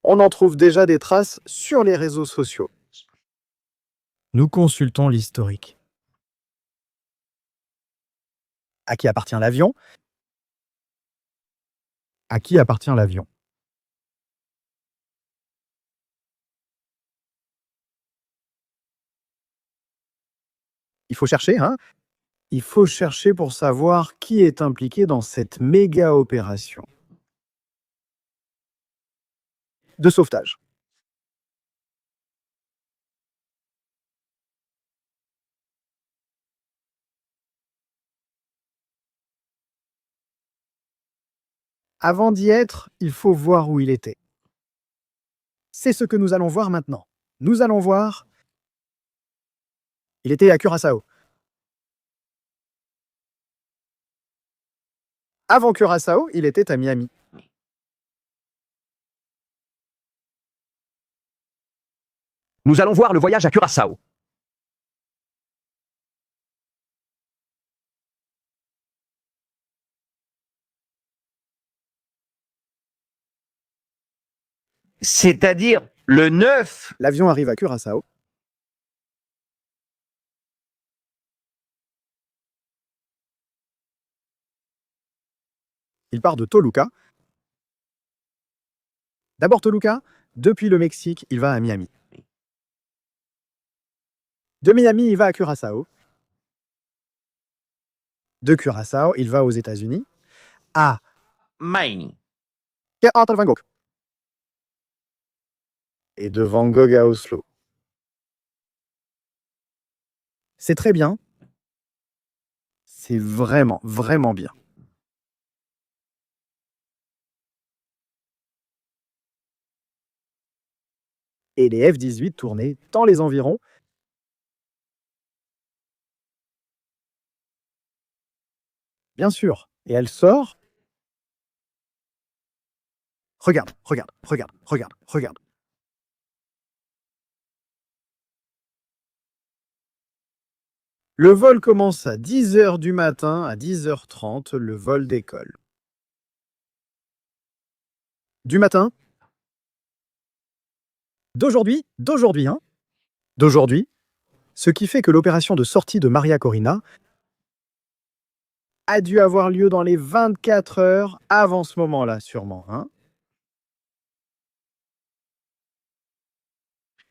On en trouve déjà des traces sur les réseaux sociaux. Nous consultons l'historique. À qui appartient l'avion? À qui appartient l'avion? Il faut chercher, hein? Il faut chercher pour savoir qui est impliqué dans cette méga opération de sauvetage. Avant d'y être, il faut voir où il était. C'est ce que nous allons voir maintenant. Nous allons voir... Il était à Curaçao. Avant Curaçao, il était à Miami. Nous allons voir le voyage à Curaçao. C'est-à-dire le 9. L'avion arrive à Curaçao. Il part de Toluca. D'abord Toluca, depuis le Mexique, il va à Miami. De Miami, il va à Curaçao. De Curaçao, il va aux États-Unis, à Maine. Théâtre Van Gogh. Et de Van Gogh à Oslo. C'est très bien. C'est vraiment, vraiment bien. Et les F-18 tournaient dans les environs. Bien sûr. Et elle sort. Regarde, regarde, regarde, regarde, regarde. Le vol commence à 10h du matin, à 10h30, le vol décolle. Du matin. D'aujourd'hui, hein. D'aujourd'hui. Ce qui fait que l'opération de sortie de Maria Corina a dû avoir lieu dans les 24 heures avant ce moment-là, sûrement, hein.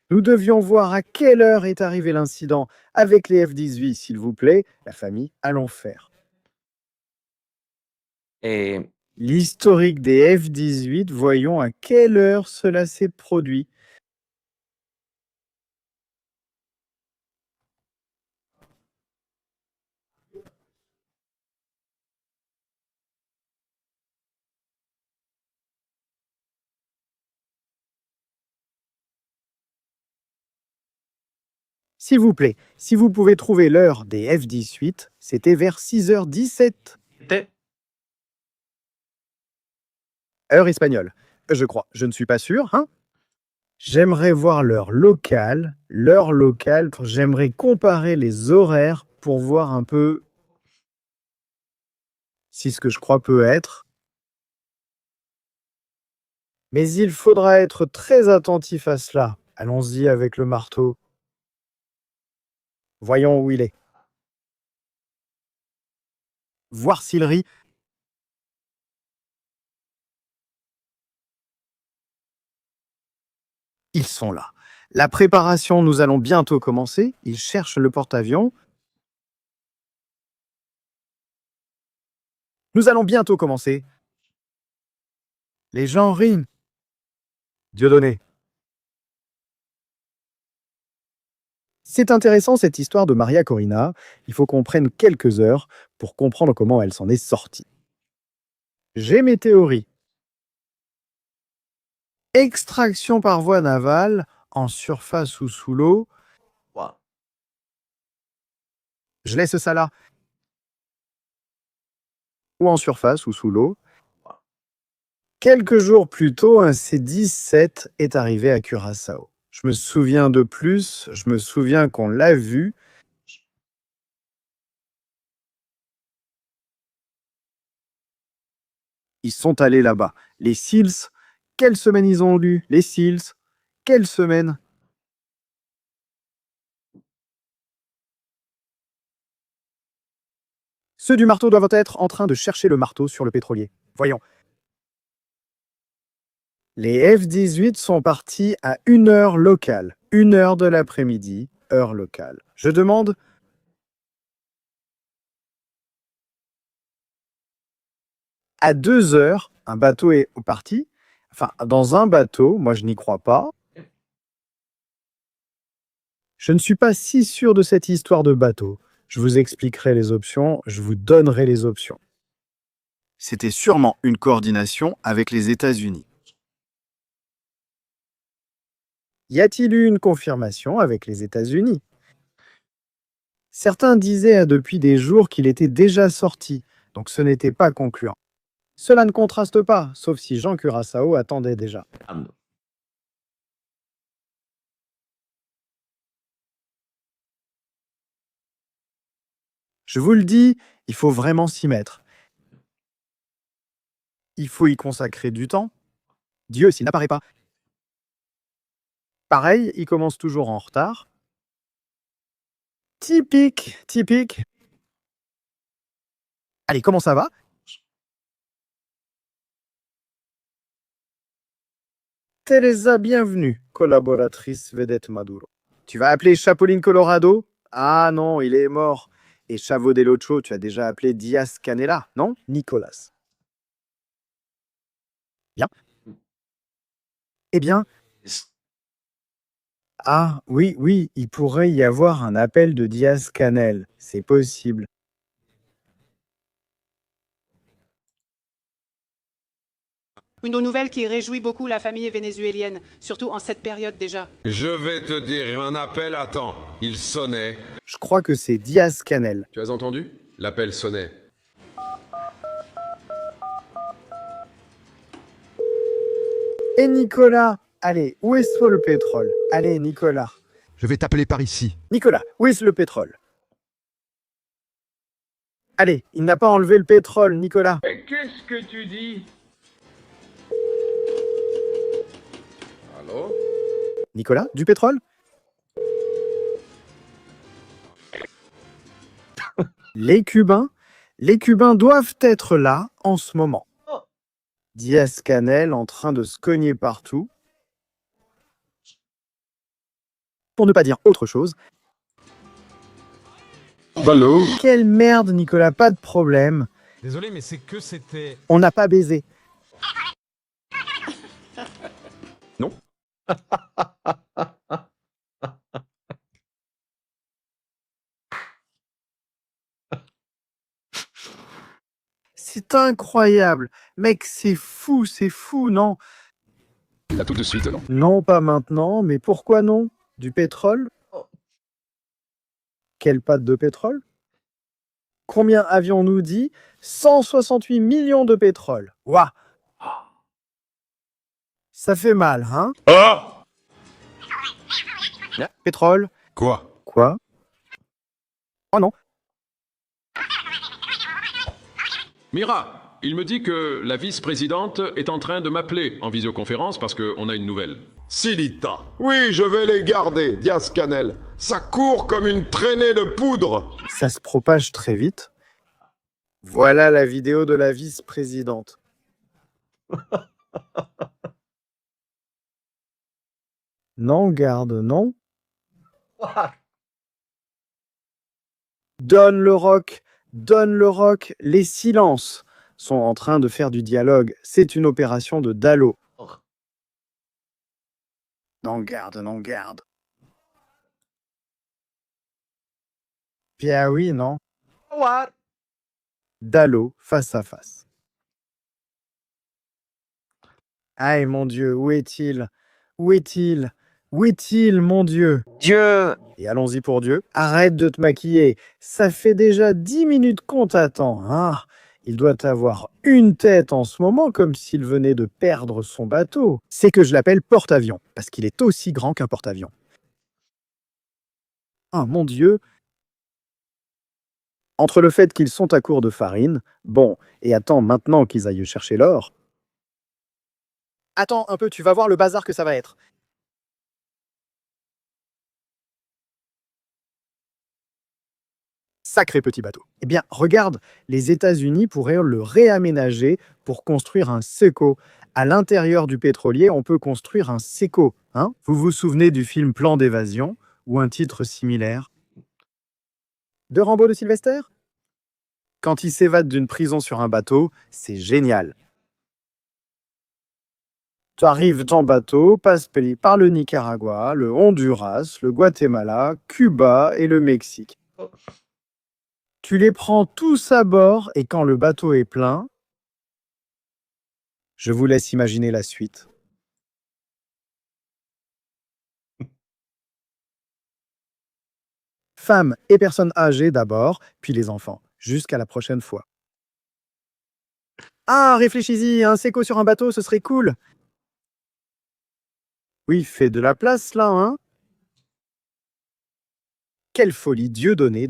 Nous devions voir à quelle heure est arrivé l'incident avec les F-18, s'il vous plaît. La famille, allons faire. Et L'historique des F-18, voyons à quelle heure cela s'est produit. S'il vous plaît, si vous pouvez trouver l'heure des F-18, c'était vers 6h17. Heure espagnole, je crois. Je ne suis pas sûr, hein? J'aimerais voir l'heure locale. J'aimerais comparer les horaires pour voir un peu si ce que je crois peut être. Mais il faudra être très attentif à cela. Allons-y avec le marteau. Voyons où il est. Voir s'il rit. Ils sont là. La préparation, nous allons bientôt commencer. Ils cherchent le porte-avions. Nous allons bientôt commencer. Les gens rient. Dieudonné. C'est intéressant cette histoire de Maria Corina. Il faut qu'on prenne quelques heures pour comprendre comment elle s'en est sortie. J'ai mes théories. Extraction par voie navale, en surface ou sous l'eau. Je laisse ça là. Ou en surface ou sous l'eau. Quelques jours plus tôt, un C-17 est arrivé à Curaçao. Je me souviens de plus, je me souviens qu'on l'a vu. Ils sont allés là-bas. Les SEALs, quelle semaine ils ont lu? Les SEALs, quelle semaine? Ceux du marteau doivent être en train de chercher le marteau sur le pétrolier. Voyons. Les F-18 sont partis à 1h locale, 1h de l'après-midi, heure locale. Je demande À 2 heures, un bateau est parti. Enfin, dans un bateau, moi je n'y crois pas. Je ne suis pas si sûr de cette histoire de bateau. Je vous expliquerai les options, je vous donnerai les options. C'était sûrement une coordination avec les États-Unis. Y a-t-il eu une confirmation avec les États-Unis? Certains disaient depuis des jours qu'il était déjà sorti, donc ce n'était pas concluant. Cela ne contraste pas, sauf si Jean Curaçao attendait déjà. Je vous le dis, il faut vraiment s'y mettre. Il faut y consacrer du temps. Dieu, s'il n'apparaît pas. Pareil, il commence toujours en retard. Typique, typique. Allez, comment ça va? Teresa, bienvenue, collaboratrice vedette Maduro. Tu vas appeler Chapolin Colorado? Ah non, il est mort. Et Chavo del Ocho, tu as déjà appelé Diaz Canela, non? Nicolas. Bien. Eh bien... Ah, oui, oui, il pourrait y avoir un appel de Diaz-Canel. C'est possible. Une nouvelle qui réjouit beaucoup la famille vénézuélienne, surtout en cette période déjà. Je vais te dire, un appel, attends, il sonnait. Je crois que c'est Diaz-Canel. Tu as entendu? L'appel sonnait. Et Nicolas, allez, où est-ce le pétrole? Allez, Nicolas. Je vais t'appeler par ici. Nicolas, où est-ce le pétrole? Allez, il n'a pas enlevé le pétrole, Nicolas. Mais qu'est-ce que tu dis? Allô? Nicolas, du pétrole? Les Cubains doivent être là en ce moment. Diaz-Canel en train de se cogner partout. Pour ne pas dire autre chose. Allô? Quelle merde, Nicolas, pas de problème. Désolé, mais c'est que c'était... On n'a pas baisé. Non? C'est incroyable. Mec, c'est fou, non? Là tout de suite, non? Non, pas maintenant, mais pourquoi non? Du pétrole? Quelle pâte de pétrole? Combien avions-nous dit? 168 millions de pétrole. Waouh! Ça fait mal, hein? Ah! Pétrole? Quoi? Quoi? Oh non. Mira, il me dit que la vice-présidente est en train de m'appeler en visioconférence parce qu'on a une nouvelle. Silita. Oui, je vais les garder, Diaz-Canel. Ça court comme une traînée de poudre. Ça se propage très vite. Voilà la vidéo de la vice-présidente. Non, garde, non. Donne le rock, les silences sont en train de faire du dialogue. C'est une opération de Dalo. Non, garde, non, garde. Bien oui, non. What? Dalo, face à face. Aïe, mon Dieu, où est-il? Où est-il? Où est-il, mon Dieu? Dieu. Et allons-y pour Dieu. Arrête de te maquiller. Ça fait déjà 10 minutes qu'on t'attend. Ah, il doit avoir une tête en ce moment comme s'il venait de perdre son bateau. C'est que je l'appelle porte-avions, parce qu'il est aussi grand qu'un porte-avions. Ah, mon Dieu. Entre le fait qu'ils sont à court de farine, bon, et attends maintenant qu'ils aillent chercher l'or. Attends un peu, tu vas voir le bazar que ça va être. Sacré petit bateau. Eh bien, regarde, les États-Unis pourraient le réaménager pour construire un SECO. À l'intérieur du pétrolier, on peut construire un SECO. Hein? Vous vous souvenez du film Plan d'évasion ou un titre similaire? De Rambo de Sylvester? Quand ils s'évadent d'une prison sur un bateau, c'est génial. Tu arrives en bateau, passe par le Nicaragua, le Honduras, le Guatemala, Cuba et le Mexique. Tu les prends tous à bord et quand le bateau est plein, je vous laisse imaginer la suite. Femmes et personnes âgées d'abord, puis les enfants. Jusqu'à la prochaine fois. Ah, réfléchis-y, un séco sur un bateau, ce serait cool. Oui, fais de la place là, hein. Quelle folie, Dieudonné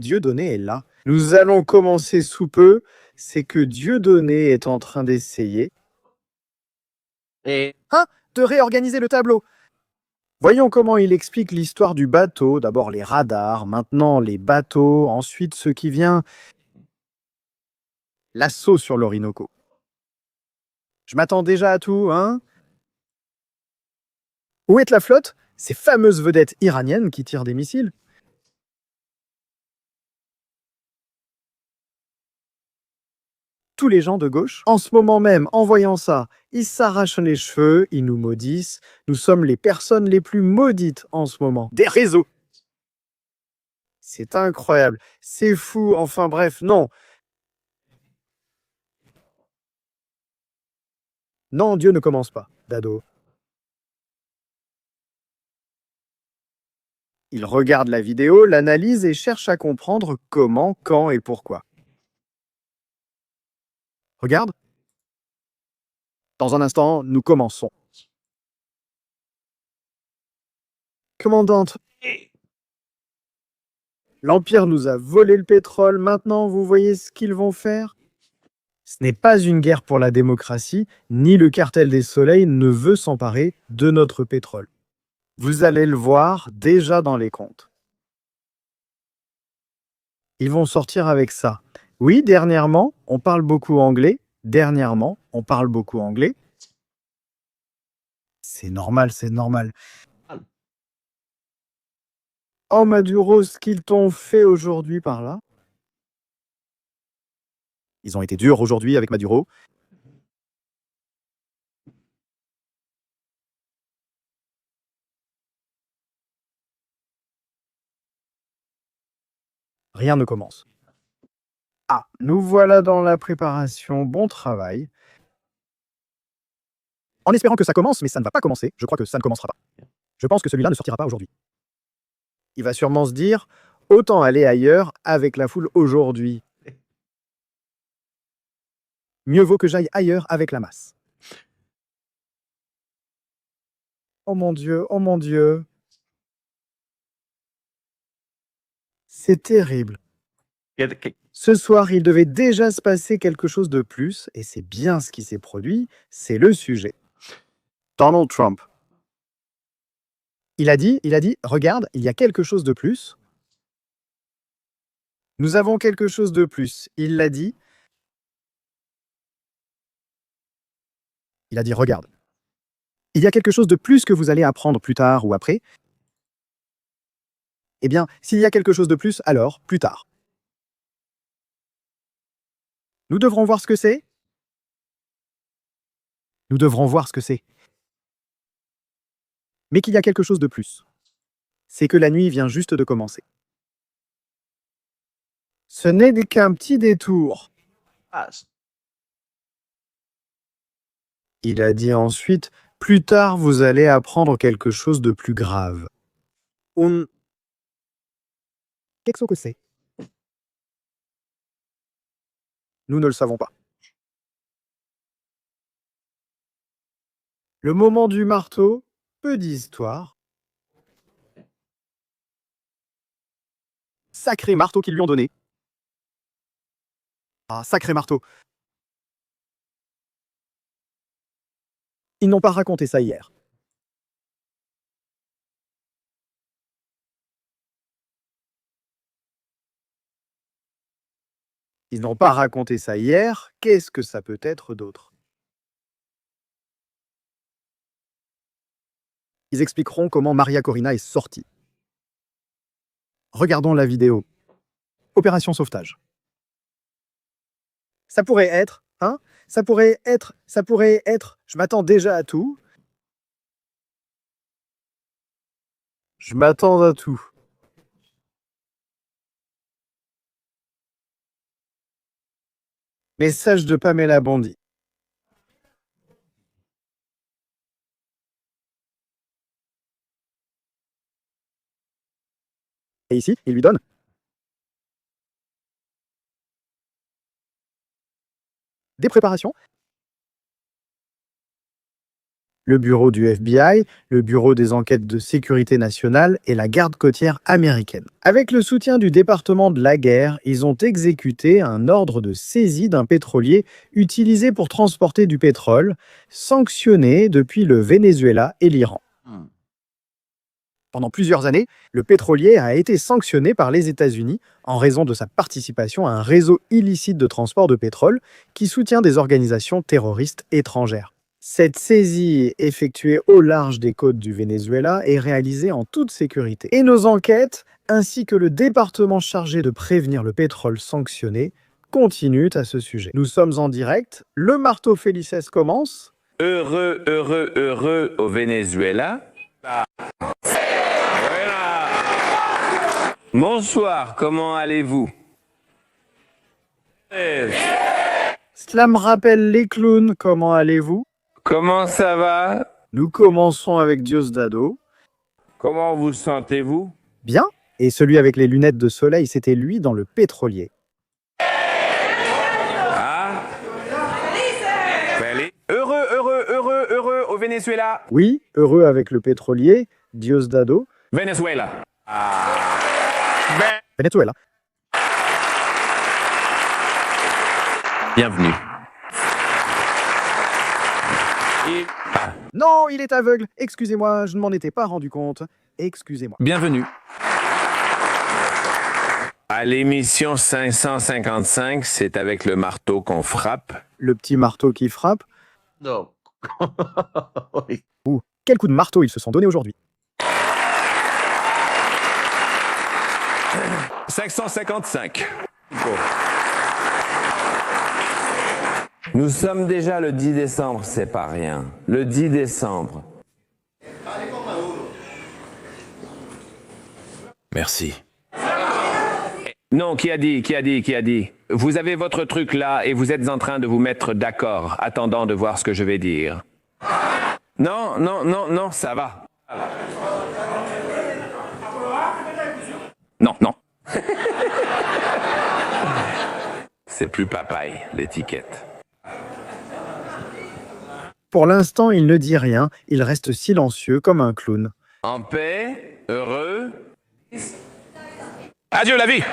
est là. Nous allons commencer sous peu. C'est que Dieudonné est en train d'essayer de réorganiser le tableau. Voyons comment il explique l'histoire du bateau. D'abord les radars, maintenant les bateaux, ensuite ce qui vient. L'assaut sur l'Orinoco. Je m'attends déjà à tout, hein. Où est la flotte? Ces fameuses vedettes iraniennes qui tirent des missiles. Tous les gens de gauche, en ce moment même, en voyant ça, ils s'arrachent les cheveux, ils nous maudissent. Nous sommes les personnes les plus maudites en ce moment. Des réseaux. C'est incroyable. C'est fou. Enfin bref, non. Non, Dieu ne commence pas, Dado. Il regarde la vidéo, l'analyse et cherche à comprendre comment, quand et pourquoi. Regarde. Dans un instant, nous commençons. Commandante, l'Empire nous a volé le pétrole, maintenant vous voyez ce qu'ils vont faire? Ce n'est pas une guerre pour la démocratie, ni le cartel des soleils ne veut s'emparer de notre pétrole. Vous allez le voir déjà dans les comptes. Ils vont sortir avec ça. Oui, dernièrement, on parle beaucoup anglais. C'est normal, c'est normal. Oh Maduro, ce qu'ils t'ont fait aujourd'hui par là. Ils ont été durs aujourd'hui avec Maduro. Rien ne commence. Ah, nous voilà dans la préparation. Bon travail. En espérant que ça commence, mais ça ne va pas commencer. Je crois que ça ne commencera pas. Je pense que celui-là ne sortira pas aujourd'hui. Il va sûrement se dire, autant aller ailleurs avec la foule aujourd'hui. Mieux vaut que j'aille ailleurs avec la masse. Oh mon Dieu, oh mon Dieu. C'est terrible. Ce soir, il devait déjà se passer quelque chose de plus, et c'est bien ce qui s'est produit, c'est le sujet. Donald Trump. Il a dit, regarde, il y a quelque chose de plus. Nous avons quelque chose de plus. Il l'a dit. Il a dit, regarde. Il y a quelque chose de plus que vous allez apprendre plus tard ou après. Eh bien, s'il y a quelque chose de plus, alors, plus tard. Nous devrons voir ce que c'est. Nous devrons voir ce que c'est. Mais qu'il y a quelque chose de plus. C'est que la nuit vient juste de commencer. Ce n'est qu'un petit détour. Il a dit ensuite, plus tard vous allez apprendre quelque chose de plus grave. Qu'est-ce que c'est? Nous ne le savons pas. Le moment du marteau, peu d'histoire. Sacré marteau qu'ils lui ont donné. Ah, sacré marteau. Ils n'ont pas raconté ça hier. Ils n'ont pas raconté ça hier. Qu'est-ce que ça peut être d'autre? Ils expliqueront comment Maria Corina est sortie. Regardons la vidéo. Opération sauvetage. Ça pourrait être, hein? Ça pourrait être, je m'attends déjà à tout. Je m'attends à tout. Message de Pamela Bondi. Et ici, il lui donne des préparations. Le bureau du FBI, le bureau des enquêtes de sécurité nationale et la garde côtière américaine. Avec le soutien du département de la guerre, ils ont exécuté un ordre de saisie d'un pétrolier utilisé pour transporter du pétrole, sanctionné depuis le Venezuela et l'Iran. Pendant plusieurs années, le pétrolier a été sanctionné par les États-Unis en raison de sa participation à un réseau illicite de transport de pétrole qui soutient des organisations terroristes étrangères. Cette saisie effectuée au large des côtes du Venezuela est réalisée en toute sécurité. Et nos enquêtes, ainsi que le département chargé de prévenir le pétrole sanctionné, continuent à ce sujet. Nous sommes en direct, le marteau Félices commence. Heureux au Venezuela. Voilà. Bonsoir, comment allez-vous? Cela me rappelle les clowns, comment allez-vous? Comment ça va? Nous commençons avec Diosdado. Comment vous sentez-vous? Bien. Et celui avec les lunettes de soleil, c'était lui dans le pétrolier. Ah. Heureux au Venezuela. Oui, heureux avec le pétrolier, Diosdado. Venezuela. Venezuela. Bienvenue. Non, il est aveugle. Excusez-moi, je ne m'en étais pas rendu compte. Excusez-moi. Bienvenue. À l'émission 555, c'est avec le marteau qu'on frappe. Le petit marteau qui frappe. Non. Ouh, quel coup de marteau ils se sont donnés aujourd'hui. 555. Nous sommes déjà le 10 décembre, c'est pas rien. Le 10 décembre. Merci. Non, qui a dit? Vous avez votre truc là et vous êtes en train de vous mettre d'accord, attendant de voir ce que je vais dire. Non, ça va. Non. C'est plus papaye, l'étiquette. Pour l'instant, il ne dit rien, il reste silencieux comme un clown. En paix, heureux. Adieu la vie.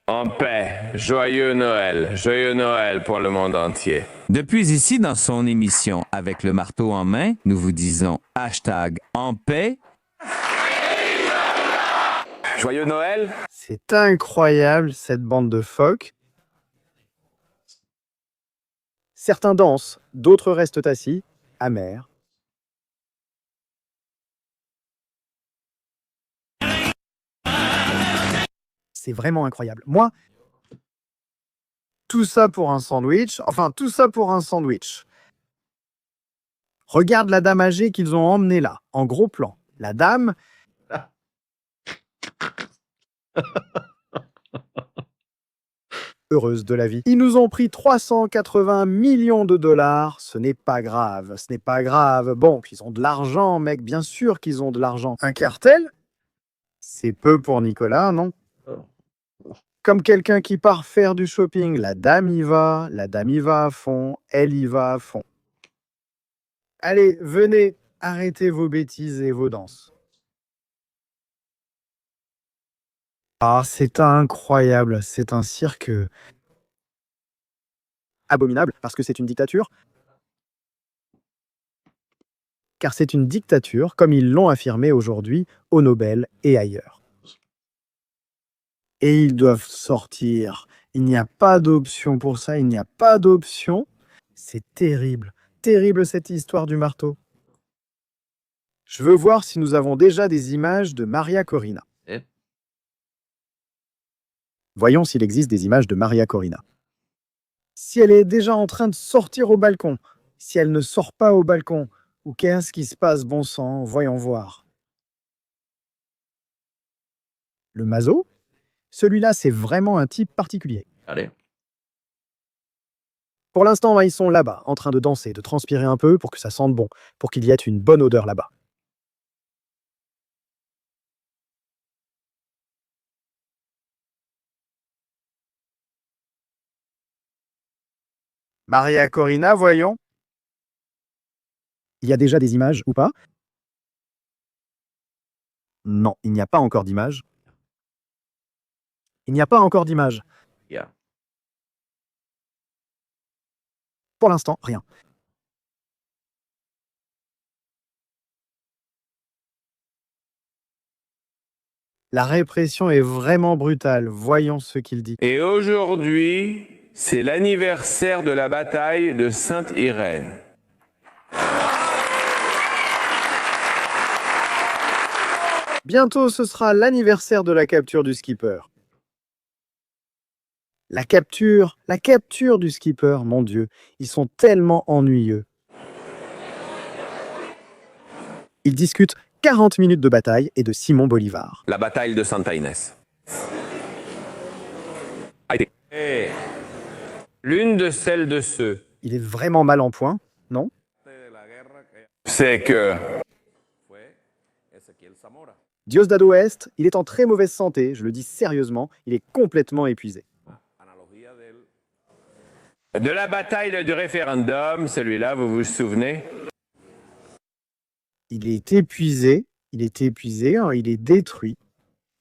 En paix, joyeux Noël pour le monde entier. Depuis ici, dans son émission Avec le marteau en main, nous vous disons #en paix. Joyeux Noël. C'est incroyable, cette bande de phoques. Certains dansent, d'autres restent assis, amers. C'est vraiment incroyable. Moi, tout ça pour un sandwich. Regarde la dame âgée qu'ils ont emmenée là, en gros plan. La dame... heureuse de la vie. Ils nous ont pris 380 millions de dollars. Ce n'est pas grave. Bon, ils ont de l'argent, mec. Bien sûr qu'ils ont de l'argent. Un cartel? C'est peu pour Nicolas, non? Comme quelqu'un qui part faire du shopping. La dame y va à fond, elle y va à fond. Allez, venez, arrêtez vos bêtises et vos danses. Ah, c'est incroyable, c'est un cirque abominable, parce que c'est une dictature. Car c'est une dictature, comme ils l'ont affirmé aujourd'hui, au Nobel et ailleurs. Et ils doivent sortir. Il n'y a pas d'option pour ça, il n'y a pas d'option. C'est terrible, terrible cette histoire du marteau. Je veux voir si nous avons déjà des images de Maria Corina. Voyons s'il existe des images de Maria Corina. Si elle est déjà en train de sortir au balcon, si elle ne sort pas au balcon, ou qu'est-ce qui se passe, bon sang, voyons voir. Le maso, celui-là, c'est vraiment un type particulier. Allez. Pour l'instant, ils sont là-bas, en train de danser, de transpirer un peu pour que ça sente bon, pour qu'il y ait une bonne odeur là-bas. Maria Corina, voyons. Il y a déjà des images ou pas? Non, il n'y a pas encore d'image. Il n'y a pas encore d'image. Yeah. Pour l'instant, rien. La répression est vraiment brutale. Voyons ce qu'il dit. Et aujourd'hui, c'est l'anniversaire de la bataille de Sainte-Irène. Bientôt, ce sera l'anniversaire de la capture du skipper. La capture du skipper, mon Dieu, ils sont tellement ennuyeux. Ils discutent 40 minutes de bataille et de Simon Bolivar. La bataille de Santa Inés. Et l'une de celles de ceux. Il est vraiment mal en point, non? C'est que Diosdado Est, il est en très mauvaise santé, je le dis sérieusement, il est complètement épuisé. de la bataille du référendum, celui-là, vous vous souvenez? Il est épuisé, il est détruit.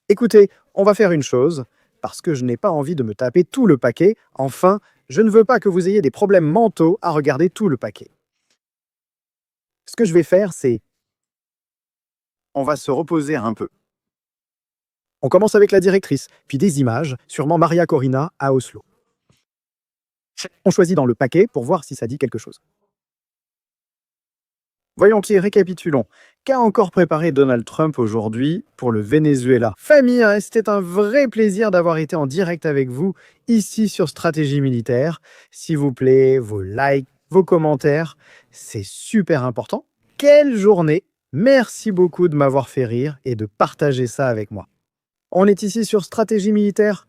Écoutez, on va faire une chose, parce que je n'ai pas envie de me taper tout le paquet. Enfin, je ne veux pas que vous ayez des problèmes mentaux à regarder tout le paquet. Ce que je vais faire, c'est... On va se reposer un peu. On commence avec la directrice, puis des images, sûrement Maria Corina à Oslo. On choisit dans le paquet pour voir si ça dit quelque chose. Voyons qui, récapitulons. Qu'a encore préparé Donald Trump aujourd'hui pour le Venezuela? Famille, c'était un vrai plaisir d'avoir été en direct avec vous ici sur Stratégie Militaire. S'il vous plaît, vos likes, vos commentaires, c'est super important. Quelle journée! Merci beaucoup de m'avoir fait rire et de partager ça avec moi. On est ici sur Stratégie Militaire.